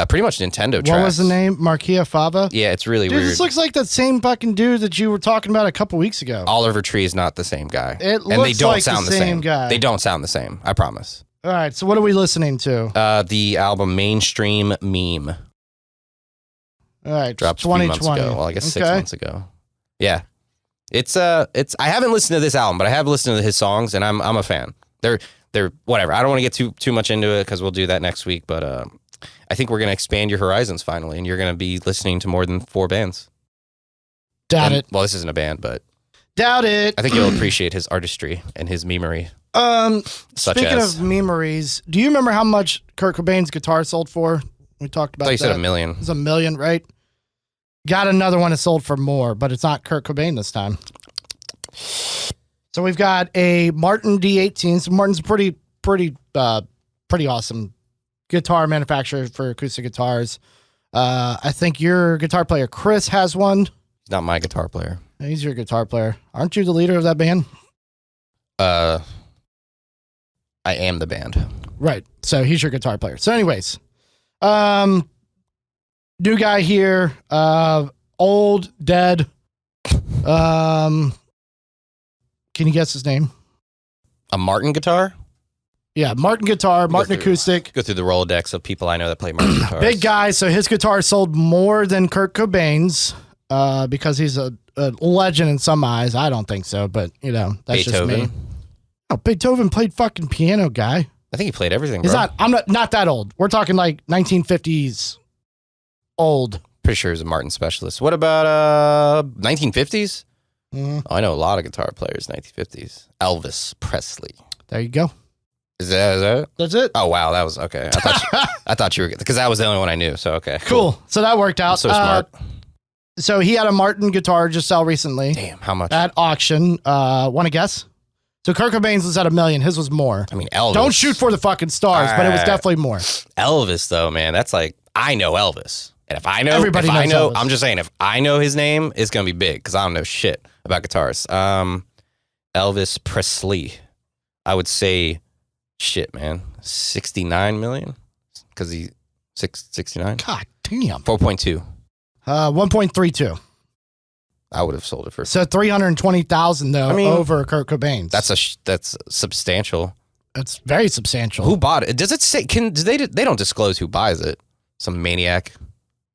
pretty much Nintendo tracks. What was the name? Marchiafava? Yeah, it's really dude, weird. This looks like that same fucking dude that you were talking about a couple weeks ago. Oliver Tree is not the same guy. It looks like the same guy. They don't sound the same. I promise. All right, so what are we listening to? The album Mainstream Meme. All right, Dropped 2020. A few months ago. Well, I guess 6 months ago. Yeah. It's I haven't listened to this album, but I have listened to his songs, and I'm a fan. They're whatever. I don't want to get too much into it because we'll do that next week, but I think we're going to expand your horizons finally, and you're going to be listening to more than 4 bands. Doubt it. Well, this isn't a band, but... Doubt it. I think you'll appreciate his artistry and his memery. Speaking of memories, do you remember how much Kurt Cobain's guitar sold for? We talked about that. I thought you said $1 million. It was $1 million, right? Got another one that sold for more, but it's not Kurt Cobain this time. So we've got a Martin D18. So Martin's a pretty awesome guitar manufacturer for acoustic guitars. I think your guitar player Chris has one. He's not my guitar player. He's your guitar player. Aren't you the leader of that band? I am the band. Right. So he's your guitar player. So anyways, new guy here, old, dead. Can you guess his name? A Martin guitar? Yeah, Martin guitar, Martin acoustic. Go through the Rolodex of people I know that play Martin guitars. Big guy. So his guitar sold more than Kurt Cobain's because he's a legend in some eyes. I don't think so, but that's Beethoven. just me. Oh, Beethoven played fucking piano, guy. I think he played everything, He's bro. I'm not that old. We're talking like 1950s old. Pretty sure he's a Martin specialist. What about 1950s? Mm. Oh, I know a lot of guitar players 1950s. Elvis Presley. There you go. Is that it? That's it. Oh, wow. That was okay. I thought you were, because that was the only one I knew. So, okay. Cool. So that worked out. I'm so smart. So he had a Martin guitar just sell recently. Damn, how much? At auction. Want to guess? So Kurt Cobain's was at $1 million. His was more. I mean, Elvis. Don't shoot for the fucking stars, but it was definitely more. Elvis, though, man, that's like, I know Elvis. And if I know, Everybody knows Elvis. I'm just saying, if I know his name, it's going to be big because I don't know shit about guitars. Elvis Presley. I would say, shit, man, 69 million because he 69. God damn. 4.2. 1.32. I would have sold it for. So 320,000 though over Kurt Cobain's. That's substantial. It's very substantial. Who bought it? Does it say? They don't disclose who buys it? Some maniac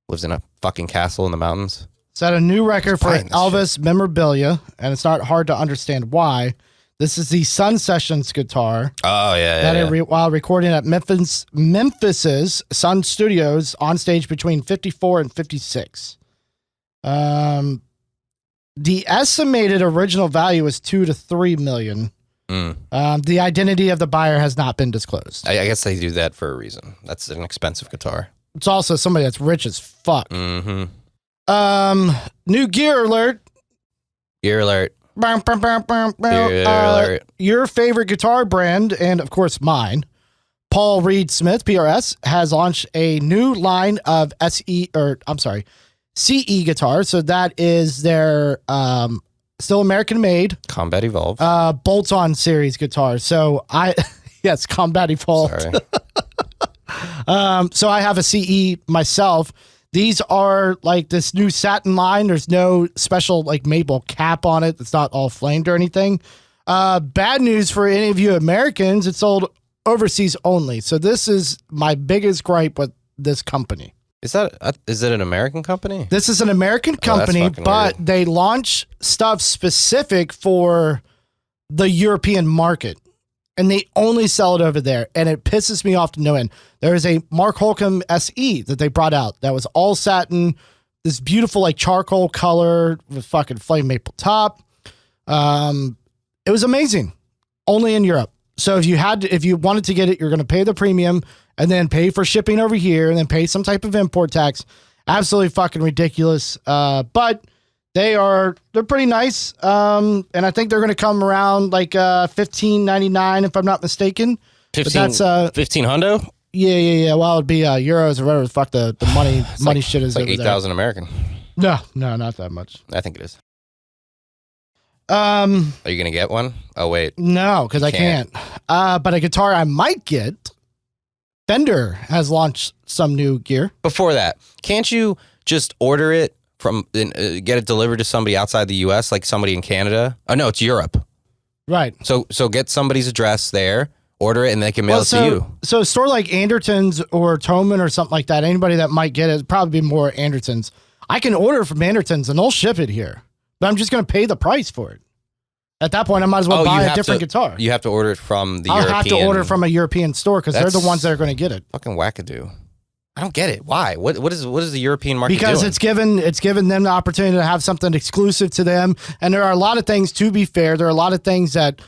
lives in a fucking castle in the mountains. Set a new record for Elvis memorabilia, and it's not hard to understand why. This is the Sun Sessions guitar. Oh yeah. While recording at Memphis's Sun Studios on stage between 54 and 56. The estimated original value is $2 to $3 million. The identity of the buyer has not been disclosed. I guess they do that for a reason. That's an expensive guitar. It's also somebody that's rich as fuck. Mm-hmm. New gear alert. Gear alert. Your favorite guitar brand, and of course mine, Paul Reed Smith, PRS, has launched a new line of CE guitars. So that is their still American made Combat Evolve bolt-on series guitars. So yes, Combat Evolve. Sorry. So I have a CE myself. These are like this new satin line. There's no special like maple cap on it. It's not all flamed or anything. Bad news for any of you Americans. It's sold overseas only. So this is my biggest gripe with this company. Is it an American company? This is an American company, but weird. They launch stuff specific for the European market. And they only sell it over there. And it pisses me off to no end. There is a Mark Holcomb SE that they brought out that was all satin, this beautiful like charcoal color with fucking flame maple top. It was amazing. Only in Europe. So if you wanted to get it, you're going to pay the premium and then pay for shipping over here and then pay some type of import tax. Absolutely fucking ridiculous. But they're pretty nice. And I think they're going to come around like $15.99 if I'm not mistaken. 15, but that's 15 hundo? Yeah. Well, it'd be euros or whatever the fuck the money shit is. It's like 8,000 American. No, not that much. I think it is. Are you going to get one? Oh, wait. No, because I can't. But a guitar I might get. Fender has launched some new gear. Before that, can't you just order it get it delivered to somebody outside the U.S., like somebody in Canada? Oh, no, it's Europe. Right. So get somebody's address there, order it and they can mail it to you. So a store like Anderton's or Toman or something like that, anybody that might get it, it'd probably be more Anderton's. I can order from Anderton's and they'll ship it here, but I'm just going to pay the price for it. At that point, I might as well buy a different guitar. You have to order it from the European. I'll have to order from a European store because they're the ones that are going to get it. Fucking wackadoo. I don't get it. Why? What is the European market because doing? it's given them the opportunity to have something exclusive to them. And there are a lot of things, to be fair, there are a lot of things that,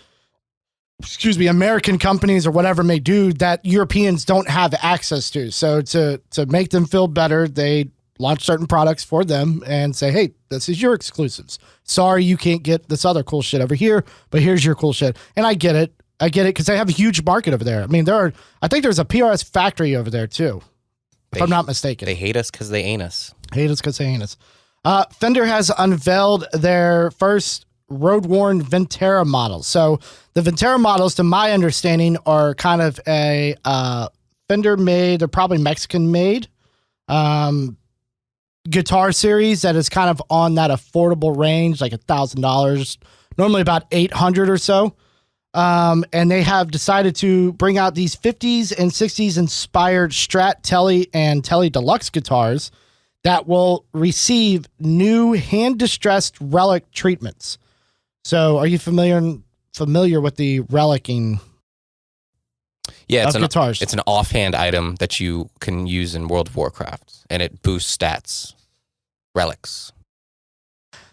American companies or whatever may do that Europeans don't have access to. So to make them feel better, they launch certain products for them and say, hey, this is your exclusives. Sorry, you can't get this other cool shit over here, but here's your cool shit. And I get it because they have a huge market over there. I mean, I think there's a PRS factory over there too, if I'm not mistaken. They hate us because they ain't us. Fender has unveiled their first road-worn Ventera models. So the Ventera models, to my understanding, are kind of a Fender-made, they're probably Mexican-made guitar series that is kind of on that affordable range, like $1,000, normally about $800 or so. And they have decided to bring out these 50s and 60s inspired Strat, Tele, and Tele Deluxe guitars that will receive new hand-distressed relic treatments. So are you familiar with the relicing of guitars? It's an offhand item that you can use in World of Warcraft, and it boosts stats. Relics.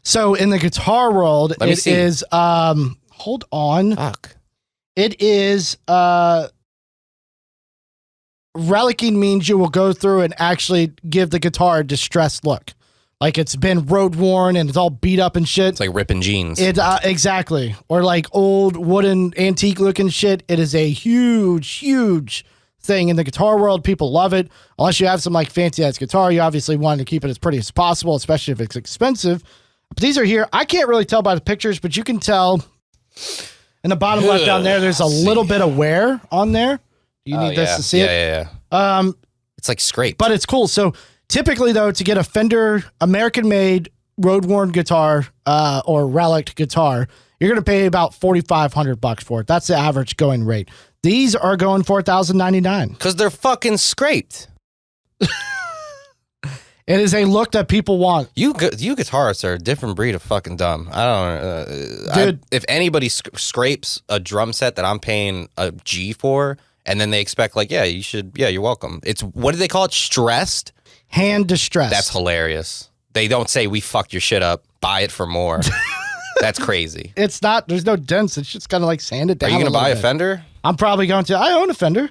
So in the guitar world, it is hold on. Fuck. It is relicing means you will go through and actually give the guitar a distressed look. Like it's been road worn and it's all beat up and shit. It's like ripping jeans. Exactly. Or like old wooden antique looking shit. It is a huge thing in the guitar world. People love it. Unless you have some like fancy ass guitar, you obviously want to keep it as pretty as possible, especially if it's expensive. But these are here. I can't really tell by the pictures, but you can tell in the bottom left down there, there's a little bit of wear on there. You need this to see it. Yeah. It's like scraped. But it's cool. So typically, though, to get a Fender American-made road-worn guitar or relic guitar, you're going to pay about $4,500 for it. That's the average going rate. These are going for $1,099 because they're fucking scraped. It is a look that people want. You guitarists are a different breed of fucking dumb. I don't. Dude, if anybody scrapes a drum set that I'm paying a G for, and then they expect like, yeah, you should, yeah, you're welcome. It's what do they call it? Stressed. Hand distressed. That's hilarious. They don't say we fucked your shit up. Buy it for more. That's crazy. It's not. There's no dents. It's just kind of like sanded down. Are you gonna buy a Fender? I'm probably going to. I own a Fender.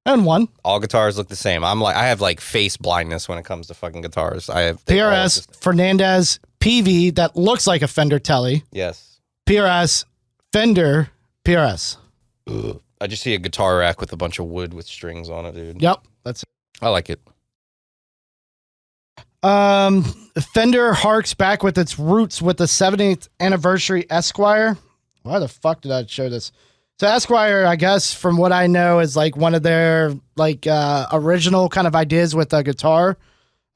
I own one. All guitars look the same. I have like face blindness when it comes to fucking guitars. I have PRS Fernandez PV that looks like a Fender Tele. Yes. PRS Fender PRS. Ugh. I just see a guitar rack with a bunch of wood with strings on it, dude. Yep, that's it. I like it. Fender harks back with its roots with the 70th anniversary Esquire. Why the fuck did I show this? So Esquire, I guess, from what I know, is like one of their like original kind of ideas with a guitar.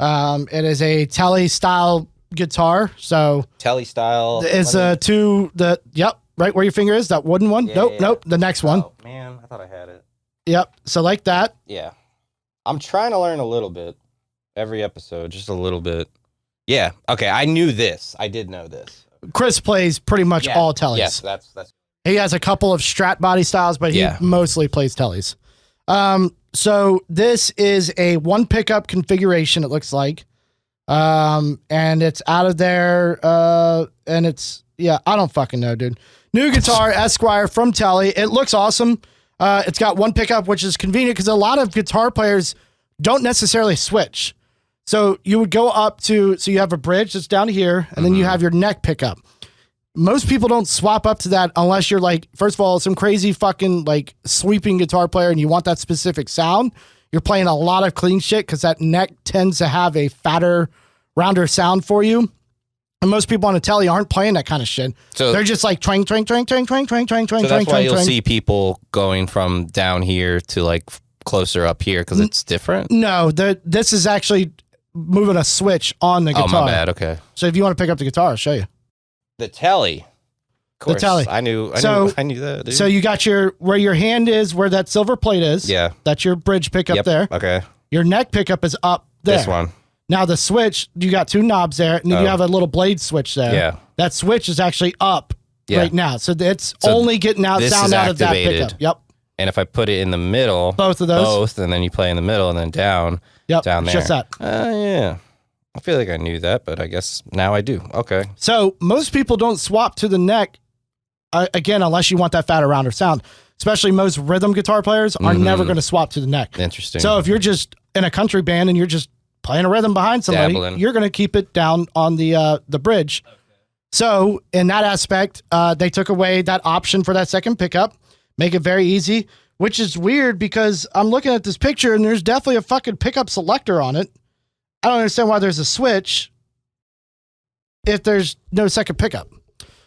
It is a Tele style guitar. So Tele style. It's yep, right where your finger is, that wooden one. Yeah, Nope. The next one. Oh man, I thought I had it. Yep. So like that. Yeah. I'm trying to learn a little bit. Every episode, just a little bit. Yeah. Okay. I knew this. I did know this. Chris plays pretty much all Teles. Yes, that's. He has a couple of Strat body styles, but he mostly plays Teles. So this is a one pickup configuration. It looks like, and it's out of there. And it's I don't fucking know, dude. New guitar Esquire from Tele. It looks awesome. It's got one pickup, which is convenient because a lot of guitar players don't necessarily switch. So you would go up to, so you have a bridge that's down here, and then you have your neck pickup. Most people don't swap up to that unless you're like, first of all, some crazy fucking like sweeping guitar player and you want that specific sound. You're playing a lot of clean shit because that neck tends to have a fatter, rounder sound for you. And most people on a Tele aren't playing that kind of shit. So they're just like twang, twang, twang, twang, twang, twang, twang, twang, so that's why you'll twang. see people going from down here to like closer up here because it's different. No, this is actually moving a switch on the guitar. Oh, my bad. Okay. So if you want to pick up the guitar, I'll show you. The Tele course. The telly. I knew that, dude. So you got where your hand is, where that silver plate is. Yeah. That's your bridge pickup there. Okay. Your neck pickup is up there. This one. Now the switch, you got two knobs there, and then you have a little blade switch there. Yeah. That switch is actually up right now. So it's only getting sound out of that pickup. Yep. And if I put it in the middle. Both of those. Both, and then you play in the middle and then down. Yep. Down there. Just that. Yeah. I feel like I knew that, but I guess now I do. Okay. So most people don't swap to the neck, again, unless you want that fatter, rounder sound. Especially most rhythm guitar players are never going to swap to the neck. Interesting. So if you're just in a country band and you're just playing a rhythm behind somebody, you're going to keep it down on the bridge. Okay. So in that aspect, they took away that option for that second pickup, make it very easy, which is weird because I'm looking at this picture and there's definitely a fucking pickup selector on it. I don't understand why there's a switch if there's no second pickup.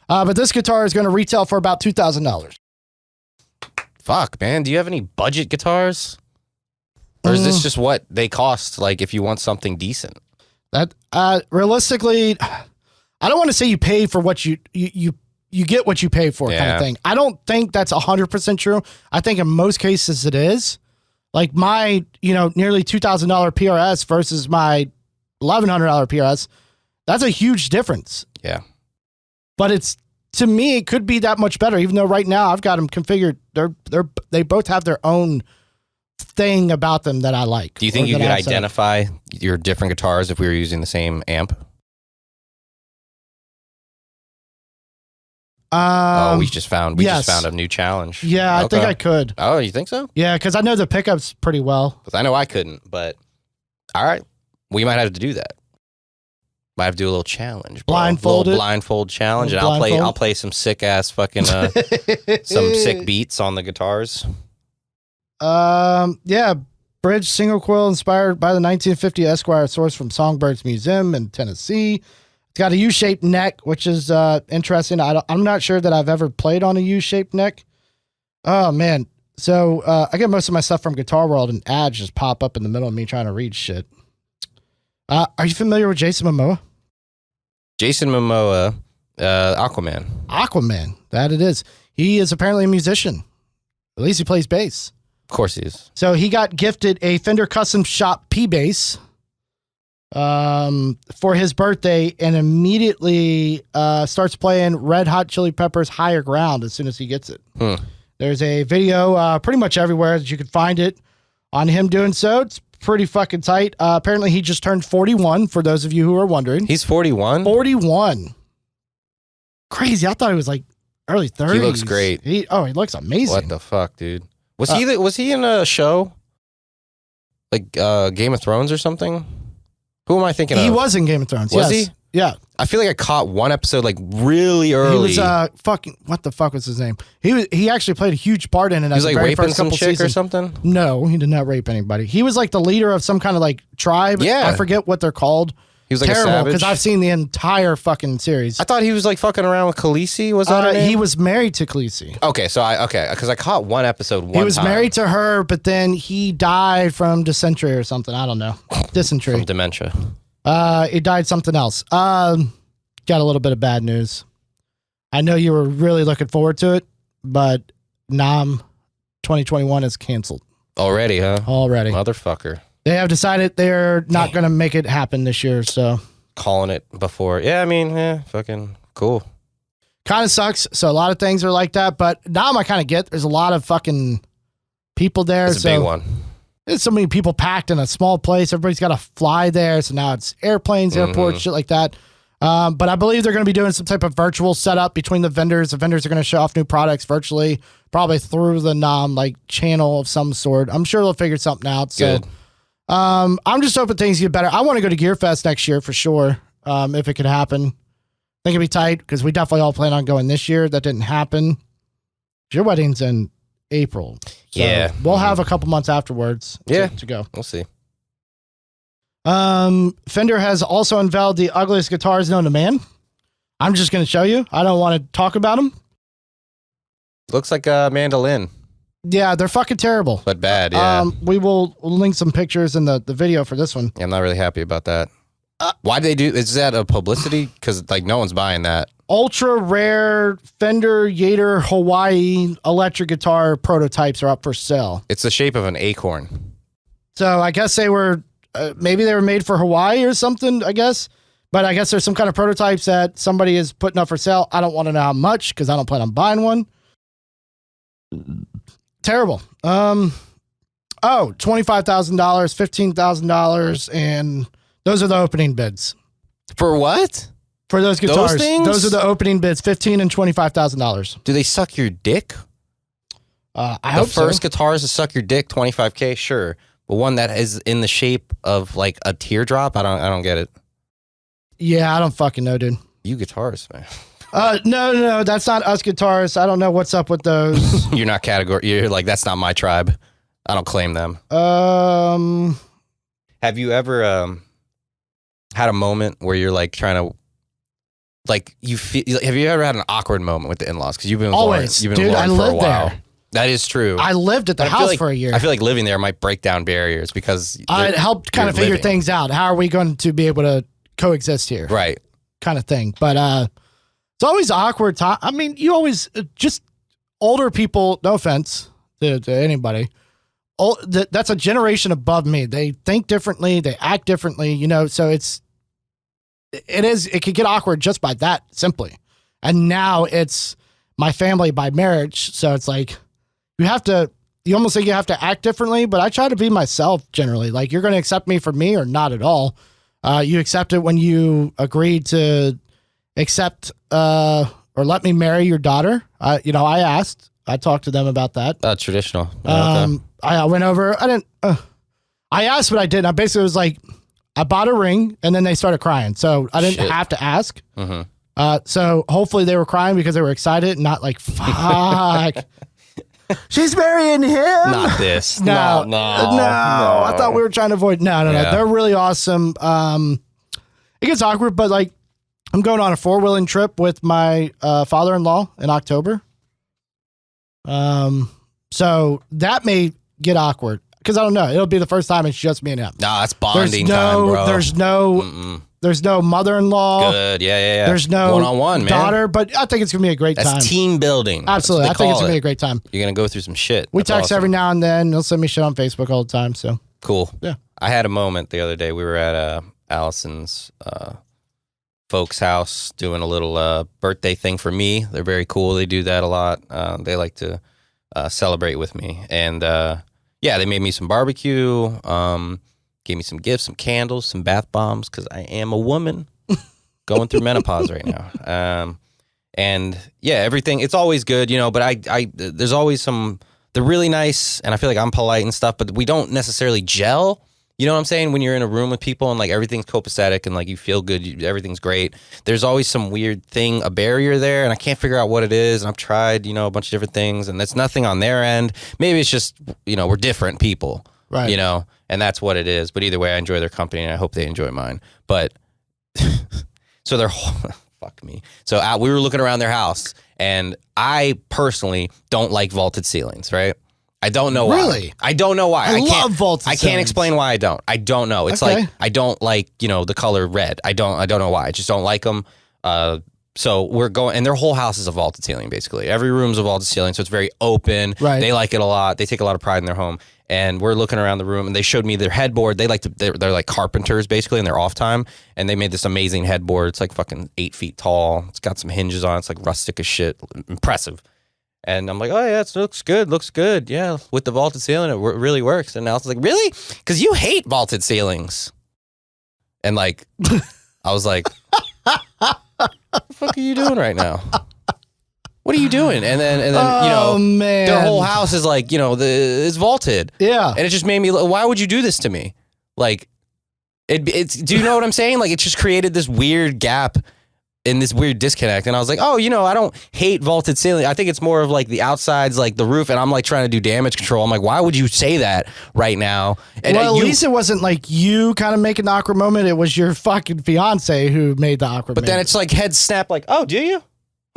But this guitar is going to retail for about $2,000. Fuck, man. Do you have any budget guitars? Or is this just what they cost, like, if you want something decent? That realistically, I don't want to say you pay for what you get what you pay for kind of thing. I don't think that's 100% true. I think in most cases it is. Like my, nearly $2,000 PRS versus my $1,100 PRS, that's a huge difference. Yeah. But to me, it could be that much better, even though right now I've got them configured. They both have their own thing about them that I like. Do you think you could identify your different guitars if we were using the same amp? We just found a new challenge. Yeah, okay. I think I could. Oh, you think so? Yeah, because I know the pickups pretty well. Because I know I couldn't, but all right. We might have to do that. Might have to do a little challenge. Blindfolded. Little blindfold challenge. And I'll play some sick ass fucking some sick beats on the guitars. Yeah. Bridge single coil inspired by the 1950 Esquire sourced from Songbird's Museum in Tennessee. It's got a U-shaped neck, which is interesting. I'm not sure that I've ever played on a U-shaped neck. Oh, man. So I get most of my stuff from Guitar World, and ads just pop up in the middle of me trying to read shit. Are you familiar with Jason Momoa? Jason Momoa, Aquaman. Aquaman, that it is. He is apparently a musician. At least he plays bass. Of course he is. So he got gifted a Fender Custom Shop P bass for his birthday, and immediately starts playing Red Hot Chili Peppers' Higher Ground as soon as he gets it. There's a video pretty much everywhere that you can find it on him doing so. It's pretty fucking tight. Apparently he just turned 41, for those of you who are wondering. He's 41? 41. Crazy. I thought he was like early 30s. He looks great. He looks amazing. What the fuck, dude? Was he in a show? Like Game of Thrones or something? Who am I thinking of? He was in Game of Thrones. Was he? Yeah. I feel like I caught one episode like really early. He was fucking, what the fuck was his name? He actually played a huge part in it. He was like raping some chick or something? No, he did not rape anybody. He was like the leader of some kind of like tribe. Yeah. I forget what they're called. He was like terrible, a savage. because I've seen the entire fucking series. I thought he was like fucking around with Khaleesi. Was that her name? He was married to Khaleesi. Okay, because I caught one episode. He was married to her, but then he died from dysentery or something. I don't know. Dysentery. From dementia. He died something else. Got a little bit of bad news. I know you were really looking forward to it, but NAMM 2021 is canceled. Already, huh? Already. Motherfucker. They have decided they're not going to make it happen this year, so. Calling it before. Yeah, I mean, fucking cool. Kind of sucks. So a lot of things are like that, but NAMM I kind of get. There's a lot of fucking people there. It's a big one. There's so many people packed in a small place. Everybody's got to fly there. So now it's airplanes, airports, shit like that. But I believe they're going to be doing some type of virtual setup between the vendors. The vendors are going to show off new products virtually, probably through the NAMM like channel of some sort. I'm sure they'll figure something out. So, good. I'm just hoping things get better. I want to go to Gear Fest next year for sure. If it could happen, I think it'd be tight because we definitely all plan on going this year. That didn't happen. Your wedding's in April. So yeah. We'll have a couple months afterwards to go. We'll see. Fender has also unveiled the ugliest guitars known to man. I'm just going to show you. I don't want to talk about them. Looks like a mandolin. Yeah, they're fucking terrible. But bad, yeah. We will link some pictures in the video for this one. Yeah, I'm not really happy about that. Why do they do? Is that a publicity? Because like no one's buying that. ultra rare Fender Yater Hawaii electric guitar prototypes are up for sale. It's the shape of an acorn. So I guess they were, maybe they were made for Hawaii or something, I guess. But I guess there's some kind of prototypes that somebody is putting up for sale. I don't want to know how much because I don't plan on buying one. Terrible. $25,000, $15,000, and those are the opening bids. For what? For those guitars. Those things? Those are the opening bids, $15,000 and $25,000. Do they suck your dick? I hope so. The first guitars to suck your dick, $25K, sure. But one that is in the shape of like a teardrop, I don't get it. Yeah, I don't fucking know, dude. You guitarists, man. No, that's not us guitarists. I don't know what's up with those. You're not you're like, that's not my tribe. I don't claim them. Have you ever had a moment where you're like trying to, like, have you ever had an awkward moment with the in-laws? Because you've been with always. Lauren, you've been with Lauren for a while. There. That is true. I lived at the house for a year. I feel like living there might break down barriers because it helped kind of figure things out. How are we going to be able to coexist here? Right. Kind of thing. But it's always awkward time. I mean, you always just older people, no offense to anybody. That's a generation above me. They think differently. They act differently, you know, so it could get awkward just by that simply. And now it's my family by marriage. So it's like, you almost think you have to act differently, but I try to be myself generally. Like, you're going to accept me for me or not at all. You accept it when you agree to accept or let me marry your daughter. I asked. I talked to them about that. Traditional. Okay. I went over. I asked what I did. I basically was like, I bought a ring, and then they started crying. So I didn't have to ask. Mm-hmm. So hopefully they were crying because they were excited and not like, fuck. She's marrying him. Not this. No. I thought we were trying to avoid. No. They're really awesome. It gets awkward, but like, I'm going on a 4-wheeling trip with my father-in-law in October. So that may get awkward because I don't know. It'll be the first time it's just me and him. No, it's bonding time, bro. There's no mother-in-law. Good. Yeah. There's no one-on-one, daughter, man. But I think it's going to be a great time. That's team building. Absolutely. I think it's going to be a great time. You're going to go through some shit. We text every now and then. They'll send me shit on Facebook all the time. So cool. Yeah. I had a moment the other day. We were at Allison's folks' house doing a little birthday thing for me. They're very cool. They do that a lot. They like to celebrate with me. And they made me some barbecue. Gave me some gifts, some candles, some bath bombs, because I am a woman going through menopause right now. And yeah, everything, it's always good, you know, but I there's always they're really nice, and I feel like I'm polite and stuff, but we don't necessarily gel. You know what I'm saying? When you're in a room with people and like everything's copacetic and like you feel good, everything's great. There's always some weird thing, a barrier there, and I can't figure out what it is. And I've tried, you know, a bunch of different things, and that's nothing on their end. Maybe it's just, you know, we're different people, right? You know, and that's what it is. But either way, I enjoy their company, and I hope they enjoy mine. But so they're fuck me. So we were looking around their house, and I personally don't like vaulted ceilings, right? I don't know why. Really? I don't know why. I love vaulted ceilings. I can't explain why I don't. I don't know. It's like I don't like, you know, the color red. I don't know why. I just don't like them. So we're going, and their whole house is a vaulted ceiling, basically. Every room's a vaulted ceiling, so it's very open. Right. They like it a lot. They take a lot of pride in their home. And we're looking around the room, and they showed me their headboard. They're like carpenters, basically, in their off time. And they made this amazing headboard. It's like fucking 8 feet tall. It's got some hinges on it. It's like rustic as shit. Impressive. And I'm like, oh, yeah, it looks good. Yeah, with the vaulted ceiling, it really works. And Al's like, really? Because you hate vaulted ceilings. And like, I was like, what the fuck are you doing right now? What are you doing? And then you know, man. Their whole house is like, you know, it's vaulted. Yeah. And it just made me, why would you do this to me? Like, it's, do you know what I'm saying? Like, it just created this weird gap in this weird disconnect. And I was like, oh, you know, I don't hate vaulted ceiling. I think it's more of like the outside's like the roof, and I'm like trying to do damage control. I'm like, why would you say that right now? And well, at least it wasn't like you kind of making the awkward moment. It was your fucking fiance who made the awkward moment. But then it's like head snap like, oh, do you?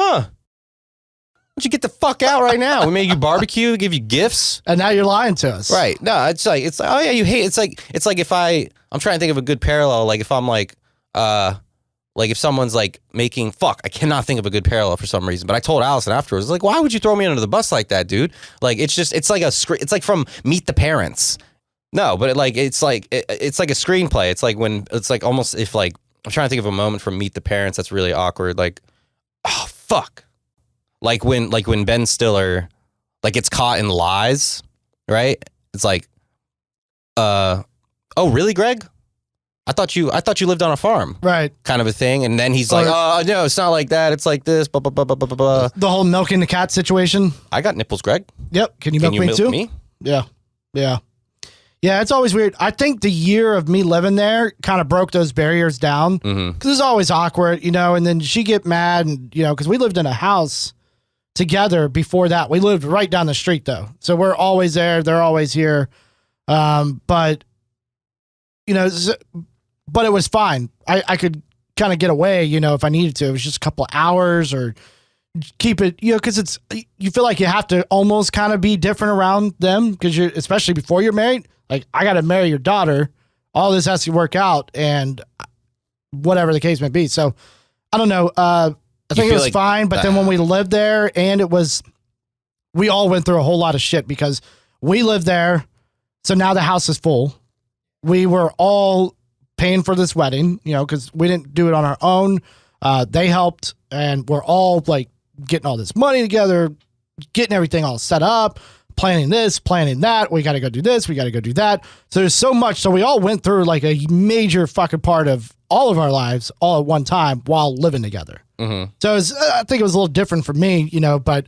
Huh. Why don't you get the fuck out right now? We made you barbecue, give you gifts. And now you're lying to us. Right. No, it's like, oh yeah, you hate, it's like if I'm trying to think of a good parallel. Like if I'm like Like if someone's like making, I cannot think of a good parallel for some reason. But I told Allison afterwards, like, why would you throw me under the bus like that, dude? Like it's like from Meet the Parents. No, but it's like a screenplay. It's like when it's like almost if like I'm trying to think of a moment from Meet the Parents that's really awkward. Like, oh fuck. Like when Ben Stiller like gets caught in lies, right? It's like, oh really, Greg? I thought you lived on a farm, right? Kind of a thing. And then he's like, oh no, it's not like that. It's like this. Blah blah blah blah blah blah. The whole milking the cat situation. I got nipples, Greg. Yep. Can you milk me too? Me? Yeah. Yeah, it's always weird. I think the year of me living there kind of broke those barriers down because it's always awkward, and then she get mad and, because we lived in a house together before that. We lived right down the street though. So we're always there. They're always here. But it was fine. I could kind of get away, if I needed to. It was just a couple hours or keep it, because you feel like you have to almost kind of be different around them because especially before you're married. Like, I got to marry your daughter. All this has to work out and whatever the case may be. So, I don't know. I think it was fine. But then when we lived there and we all went through a whole lot of shit because we lived there. So now the house is full. We were all paying for this wedding, because we didn't do it on our own. They helped and we're all like getting all this money together, getting everything all set up. Planning this, planning that. We got to go do this. We got to go do that. So there's so much. So we all went through like a major fucking part of all of our lives all at one time while living together. Mm-hmm. So I think it was a little different for me, but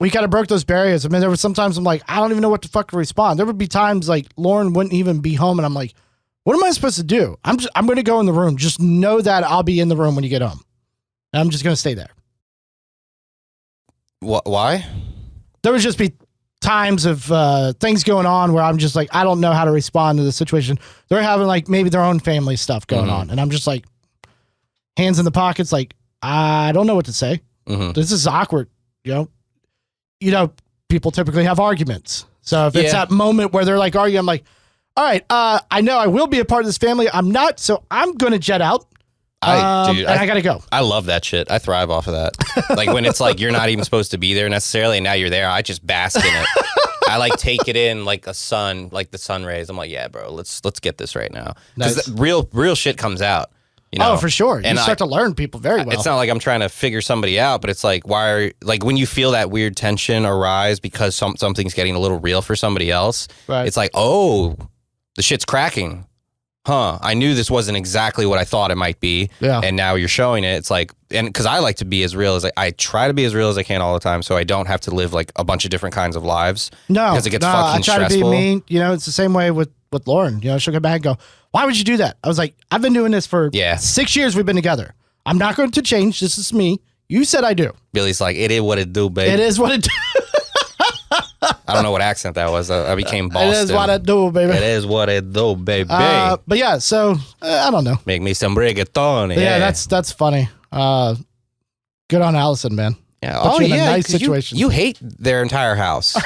we kind of broke those barriers. I mean, there were sometimes I'm like, I don't even know what the fuck to respond. There would be times like Lauren wouldn't even be home and I'm like, what am I supposed to do? I'm going to go in the room. Just know that I'll be in the room when you get home. And I'm just going to stay there. Why? There would just be times of things going on where I'm just like, I don't know how to respond to the situation. They're having like maybe their own family stuff going on. And I'm just like, hands in the pockets, like, I don't know what to say. This is awkward. People typically have arguments. So if it's that moment where they're like arguing, I'm like, all right, I know I will be a part of this family. I'm not. So I'm going to jet out. I gotta go. I love that shit. I thrive off of that. Like when it's like you're not even supposed to be there necessarily, and now you're there. I just bask in it. I like take it in like a sun, like the sun rays. I'm like, yeah, bro, let's get this right now because real shit comes out. Oh, for sure. You start to learn people very well. It's not like I'm trying to figure somebody out, but it's like when you feel that weird tension arise because something's getting a little real for somebody else. Right. It's like, oh, the shit's cracking. I knew this wasn't exactly what I thought it might be. Yeah. And now you're showing it. It's like, and because I like to be as real as I try to be as real as I can all the time. So I don't have to live like a bunch of different kinds of lives. No, because it gets fucking stressful. I try to be mean. It's the same way with Lauren. She'll come back and go, why would you do that? I was like, I've been doing this for 6 years. We've been together. I'm not going to change. This is me. You said I do. Billy's like, it is what it do, baby. It is what it do. I don't know what accent that was. I became Boston. It is what it do, baby. It is what it do, baby. But yeah, so I don't know. Make me some reggaeton. Yeah, that's funny. Good on Allison, man. Yeah. Put you in a nice situation. You hate their entire house.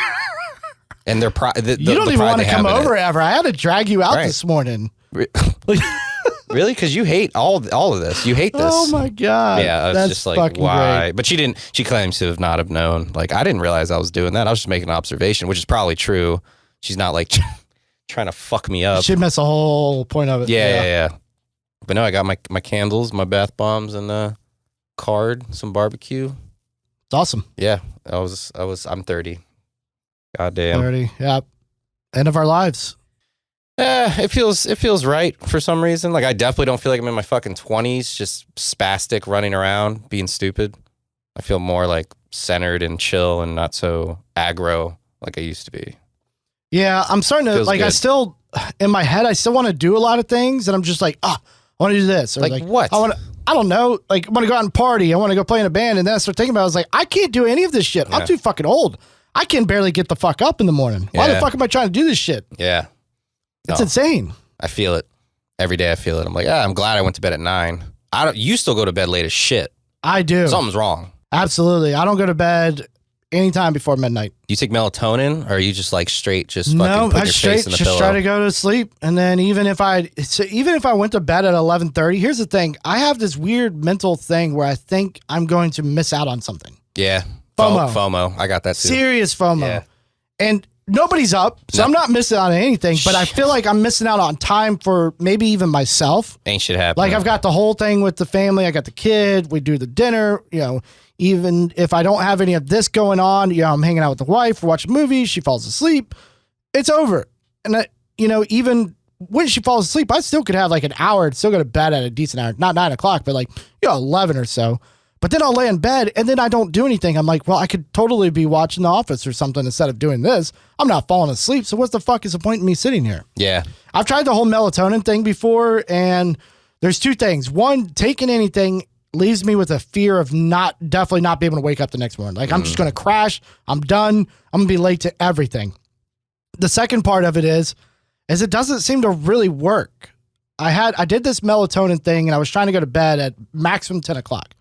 And their you don't even want to come over ever. I had to drag you out this morning. Really? Because you hate all of this. You hate this. Oh my god. Yeah, I was just like, why? Great. But she didn't. She claims to not have known. Like, I didn't realize I was doing that. I was just making an observation, which is probably true. She's not like trying to fuck me up. She'd miss the whole point of it. Yeah. But no, I got my candles, my bath bombs, and a card, some barbecue. It's awesome. Yeah, I'm 30. Goddamn. 30. Yeah. End of our lives. It feels right for some reason. Like, I definitely don't feel like I'm in my fucking 20s, just spastic running around, being stupid. I feel more like centered and chill and not so aggro like I used to be. Yeah, I'm starting to, like, good. I still, in my head, I still want to do a lot of things, and I'm just like, I want to do this. Or like what? I don't know. Like, I want to go out and party. I want to go play in a band. And then I start thinking about it. I was like, I can't do any of this shit. Yeah. I'm too fucking old. I can barely get the fuck up in the morning. Why the fuck am I trying to do this shit? Yeah. It's insane. I feel it. Every day I feel it. I'm like, I'm glad I went to bed at 9. You still go to bed late as shit. I do. Something's wrong. Absolutely. I don't go to bed anytime before midnight. Do you take melatonin, or are you just like straight, just No, fucking put I your straight face in the just pillow? try to go to sleep, and then even if I went to bed at 11:30, here's the thing: I have this weird mental thing where I think I'm going to miss out on something. Yeah, FOMO. FOMO. I got that too. Serious FOMO. Yeah. And nobody's up, so No. I'm not missing out on anything. But I feel like I'm missing out on time for maybe even myself. Ain't shit happening. Like I've got the whole thing with the family. I got the kid. We do the dinner. Even if I don't have any of this going on, I'm hanging out with the wife. We're watching movies. She falls asleep. It's over. And even when she falls asleep, I still could have like an hour and still go to bed at a decent hour. Not 9 o'clock, but 11 or so. But then I'll lay in bed and then I don't do anything. I'm like, well, I could totally be watching The Office or something instead of doing this. I'm not falling asleep. So what the fuck is the point in me sitting here? Yeah. I've tried the whole melatonin thing before, and there's two things. One, taking anything leaves me with a fear of definitely not being able to wake up the next morning. Like I'm just going to crash. I'm done. I'm going to be late to everything. The second part of it is it doesn't seem to really work. I did this melatonin thing and I was trying to go to bed at maximum 10 o'clock.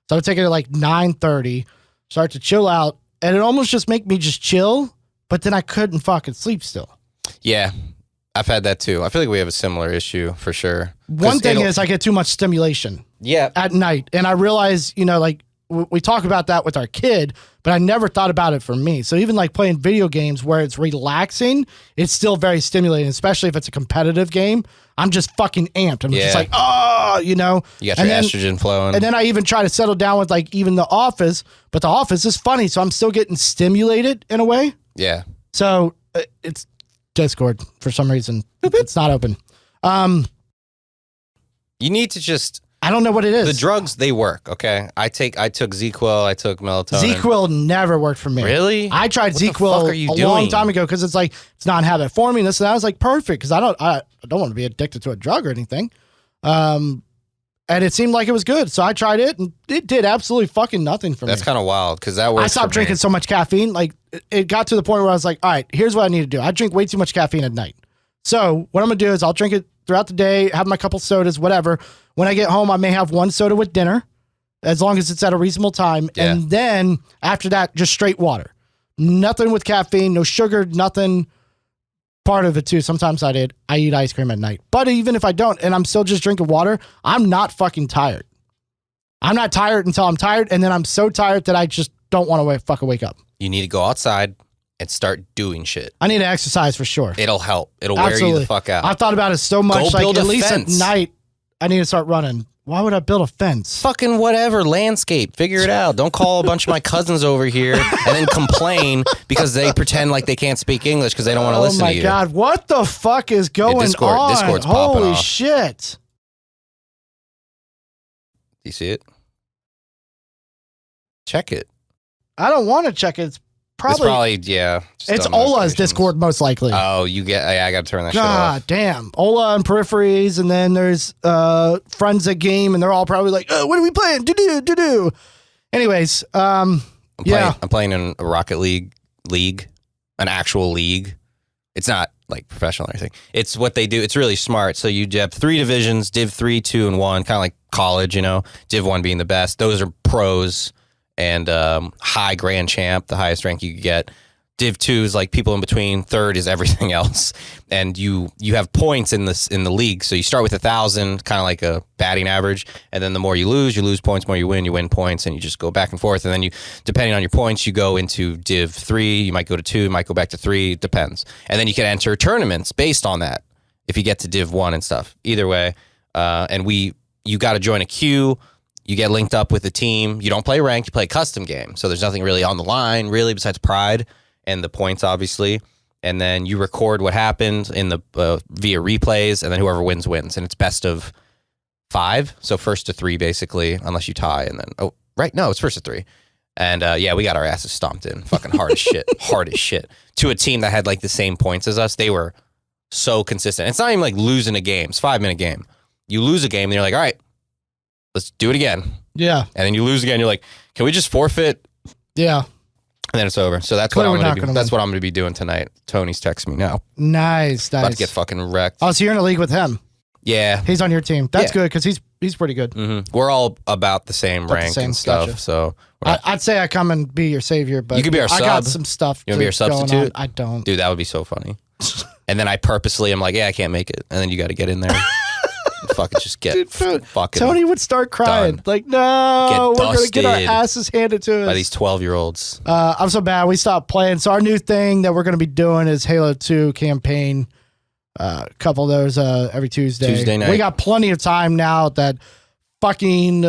So I would take it at like 9:30, start to chill out, and it almost just make me just chill, but then I couldn't fucking sleep still. Yeah. I've had that too. I feel like we have a similar issue for sure. One thing is I get too much stimulation at night. And I realize, we talk about that with our kid, but I never thought about it for me. So even like playing video games where it's relaxing, it's still very stimulating, especially if it's a competitive game. I'm just fucking amped. I'm just like, You got your estrogen flowing. And then I even try to settle down with like even The Office, but The Office is funny. So I'm still getting stimulated in a way. Yeah. So it's Discord for some reason. It's not open. You need to just... I don't know what it is. The drugs, they work, okay? I took ZQL, I took melatonin. ZQL never worked for me. Really? I tried What the fuck are ZQL you a doing? long time ago because it's like it's non-habit forming this and that. I was like perfect because I don't want to be addicted to a drug or anything. And it seemed like it was good, so I tried it and it did absolutely fucking nothing for me. That's kind of wild because that works. I stopped drinking so much caffeine. Like it got to the point where I was like, all right, here's what I need to do. I drink way too much caffeine at night. So what I'm gonna do is I'll drink it throughout the day, have my couple sodas, whatever. When I get home, I may have one soda with dinner, as long as it's at a reasonable time. Yeah. And then after that, just straight water. Nothing with caffeine, no sugar, nothing. Part of it too. Sometimes I eat ice cream at night. But even if I don't, and I'm still just drinking water, I'm not fucking tired. I'm not tired until I'm tired. And then I'm so tired that I just don't want to fucking wake up. You need to go outside and start doing shit. I need to exercise for sure. It'll help. It'll wear you the fuck out. I've thought about it so much. Go build at a least fence. at night, I need to start running. Why would I build a fence? Fucking whatever, landscape. Figure it out. Don't call a bunch of my cousins over here and then complain because they pretend like they can't speak English because they don't want to listen to you. Oh my God, what the fuck is going on? Discord's popping Holy off. shit. Do you see it? Check it. I don't want to check it. It's probably yeah. it's Ola's Discord most likely. Oh, I got to turn that shit off. God damn. Ola and Peripheries, and then there's friends at game, and they're all probably like, oh, what are we playing? Do. Anyways, I'm playing in a Rocket League, an actual league. It's not like professional or anything. It's what they do. It's really smart. So you have 3 divisions, Div 3, 2, and 1, kind of like college, Div 1 being the best. Those are pros and high grand champ, the highest rank you could get. Div 2 is like people in between. Third is everything else. And you have points in the league. So you start with 1,000, kind of like a batting average. And then the more you lose points, more you win points. And you just go back and forth. And then depending on your points, you go into Div 3. You might go to 2, you might go back to 3. It depends. And then you can enter tournaments based on that if you get to Div 1 and stuff. Either way. You got to join a queue. You get linked up with a team. You don't play ranked, you play a custom game. So there's nothing really on the line, really, besides pride and the points, obviously. And then you record what happened in the via replays, and then whoever wins. And it's best of 5, so first to 3, basically, unless you tie. And then, it's first to 3. And we got our asses stomped in, fucking hard as shit, to a team that had like the same points as us. They were so consistent. It's not even like losing a game. It's a 5-minute game. You lose a game, and you're like, all right, let's do it again. Yeah. And then you lose again. You're like, can we just forfeit? Yeah. And then it's over. So that's what I'm going to do. That's what I'm going to be doing tonight. Tony's texting me now. Nice. About to get fucking wrecked. Oh, so you're in a league with him. Yeah. He's on your team. That's good because he's He's pretty good. We're all about the same rank and stuff. Gotcha. So I'd say I come and be your savior, but you could be our I got sub. some stuff. You want to be our substitute? I don't. Dude, that would be so funny. And then I purposely am like, yeah, I can't make it. And then you got to get in there. Fucking just get fucking. Tony would start crying. done. Like, no, Get we're going to get our dusted asses handed to us. by these 12-year-olds. I'm so bad. We stopped playing. So our new thing that we're going to be doing is Halo 2 campaign. A couple of those every Tuesday night. We got plenty of time now that fucking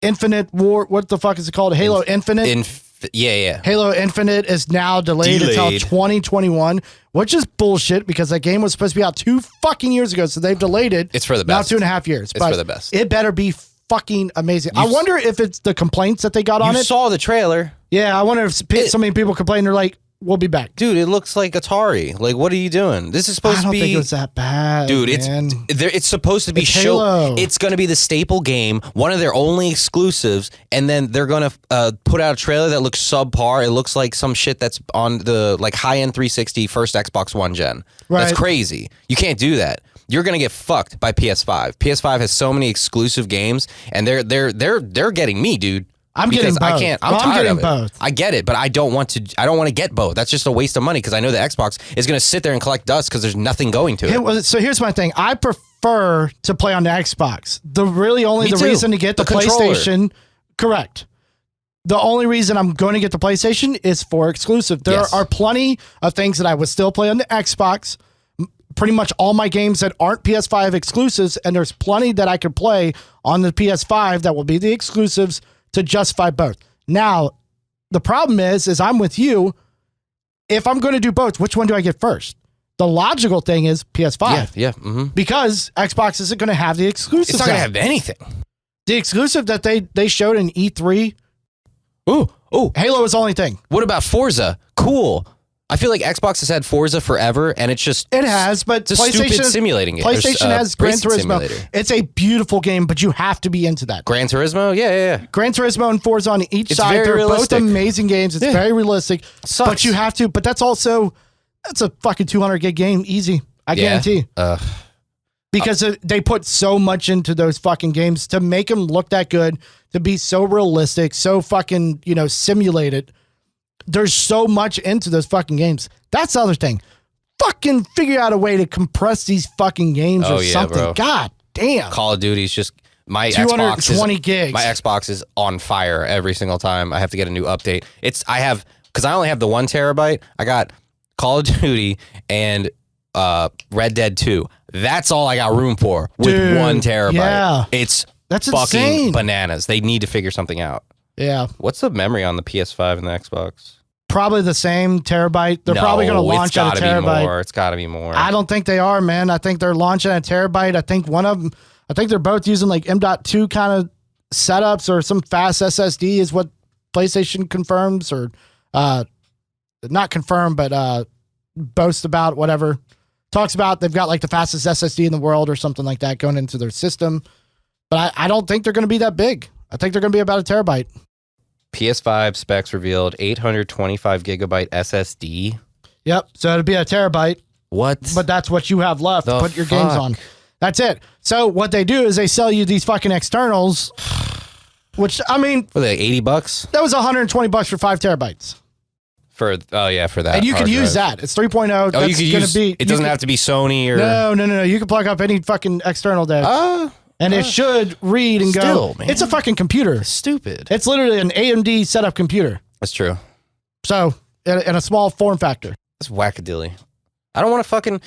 Infinite War. What the fuck is it called? Halo Infinite. Yeah. Halo Infinite is now delayed until 2021, which is bullshit because that game was supposed to be out 2 fucking years ago. So they've delayed it. It's for the best. Now 2.5 years. It's for the best. It better be fucking amazing. I wonder if it's the complaints that they got on You it. saw the trailer. Yeah, I wonder if so many people complain. They're like, we'll be back. Dude, it looks like Atari. Like, what are you doing? This is supposed to be... I don't think it was that bad, dude, man. It's supposed to be It's Halo. It's going to be the staple game, one of their only exclusives, and then they're going to put out a trailer that looks subpar. It looks like some shit that's on the like high-end 360 first Xbox One gen. Right. That's crazy. You can't do that. You're going to get fucked by PS5. PS5 has so many exclusive games, and they're getting me, dude. I'm getting both. I can't. I'm Well, tired getting of it. both. I get it, but I don't want to get both. That's just a waste of money because I know the Xbox is going to sit there and collect dust because there's nothing going to it. So here's my thing. I prefer to play on the Xbox. The reason to get the PlayStation, correct. The only reason I'm going to get the PlayStation is for exclusive. There are plenty of things that I would still play on the Xbox. Pretty much all my games that aren't PS5 exclusives, and there's plenty that I could play on the PS5 that will be the exclusives to justify both. Now, the problem is I'm with you. If I'm going to do both, which one do I get first? The logical thing is PS5. Yeah. Because Xbox isn't going to have the exclusive. It's not going to have anything. The exclusive that they showed in E3. Ooh. Halo is the only thing. What about Forza? Cool. I feel like Xbox has had Forza forever, and it's just... It has, but it's a stupid simulating game. PlayStation has Gran Turismo. Simulator. It's a beautiful game, but you have to be into that. Gran Turismo? Yeah. Gran Turismo and Forza on each side. Very They're realistic. both amazing games. It's very realistic. Sucks. But you have to. But that's a fucking 200 gig game. Easy. I guarantee. Because they put so much into those fucking games to make them look that good, to be so realistic, so fucking, simulated. There's so much into those fucking games. That's the other thing. Fucking figure out a way to compress these fucking games or something. Bro. God damn. Call of Duty's just... My 220 gigs. My Xbox is on fire every single time I have to get a new update. Because I only have the 1 terabyte. I got Call of Duty and Red Dead 2. That's all I got room for with 1 terabyte. Yeah. That's fucking insane. Bananas. They need to figure something out. Yeah. What's the memory on the PS5 and the Xbox? Probably the same terabyte. They're probably going to launch at a terabyte. It's got to be more. I don't think they are, man. I think they're launching at a terabyte. I think they're both using like M.2 kind of setups or some fast SSD is what PlayStation confirms or not confirmed, but boasts about, whatever. Talks about they've got like the fastest SSD in the world or something like that going into their system. But I don't think they're going to be that big. I think they're going to be about a terabyte. PS5 specs revealed 825 gigabyte SSD. Yep. So it'd be a terabyte. What? But that's what you have left to put your games on. That's it. So what they do is they sell you these fucking externals, which, I mean... For like $80? That was $120 for 5 terabytes. For that. And you can use that. It's 3.0. Oh, you can use... It doesn't have to be Sony or... No. You can plug up any fucking external there. And it should read and go. Man. It's a fucking computer. Stupid. It's literally an AMD setup computer. That's true. So, in a small form factor. That's wackadilly. I don't want to fucking...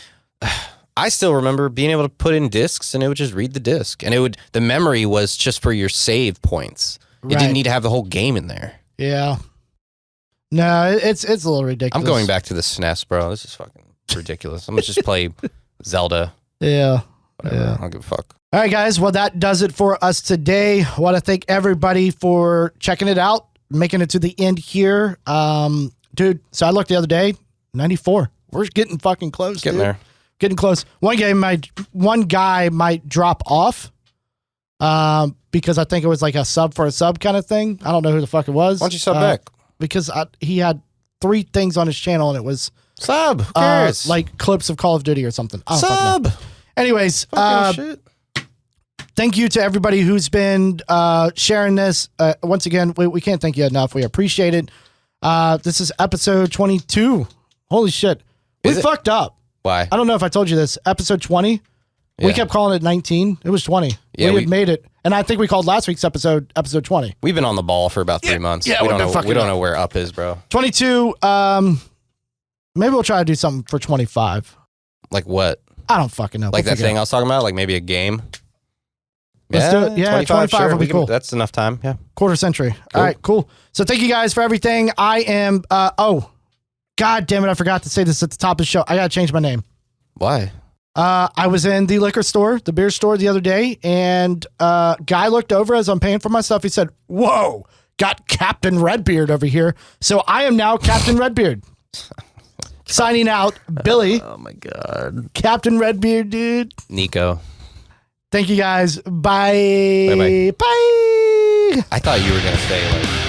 I still remember being able to put in discs and it would just read the disc. And the memory was just for your save points. You didn't need to have the whole game in there. Yeah. No, it's a little ridiculous. I'm going back to the SNES, bro. This is fucking ridiculous. I'm going to just play Zelda. Yeah. Whatever. Yeah. I don't give a fuck. All right, guys. Well, that does it for us today. I want to thank everybody for checking it out, making it to the end here. Dude, so I looked the other day, 94. We're getting fucking close, Getting there. Getting close. One guy might drop off because I think it was like a sub for a sub kind of thing. I don't know who the fuck it was. Why don't you sub back? Because he had 3 things on his channel and it was sub. Who cares? Like clips of Call of Duty or something. I don't fucking know. Anyways, shit. Thank you to everybody who's been sharing this. Once again, we can't thank you enough. We appreciate it. This is episode 22. Holy shit. We fucked up. Why? I don't know if I told you this. Episode 20. Yeah. We kept calling it 19. It was 20. Yeah, we had made it. And I think we called last week's episode 20. We've been on the ball for about 3 months. Yeah, we don't know where up is, bro. 22. Maybe we'll try to do something for 25. Like what? I don't fucking know. Like that thing I was talking about? Like maybe a game? Let's do it. Yeah, 25 sure. will be cool. That's enough time. Yeah. Quarter century. Cool. All right, cool. So thank you guys for everything. I am, God damn it. I forgot to say this at the top of the show. I got to change my name. Why? I was in the liquor store, the beer store the other day, and guy looked over as I'm paying for my stuff. He said, whoa, got Captain Redbeard over here. So I am now Captain Redbeard. Signing out, Billy. Oh my God. Captain Redbeard, dude. Nico. Thank you guys. Bye. Bye-bye. Bye. I thought you were going to say like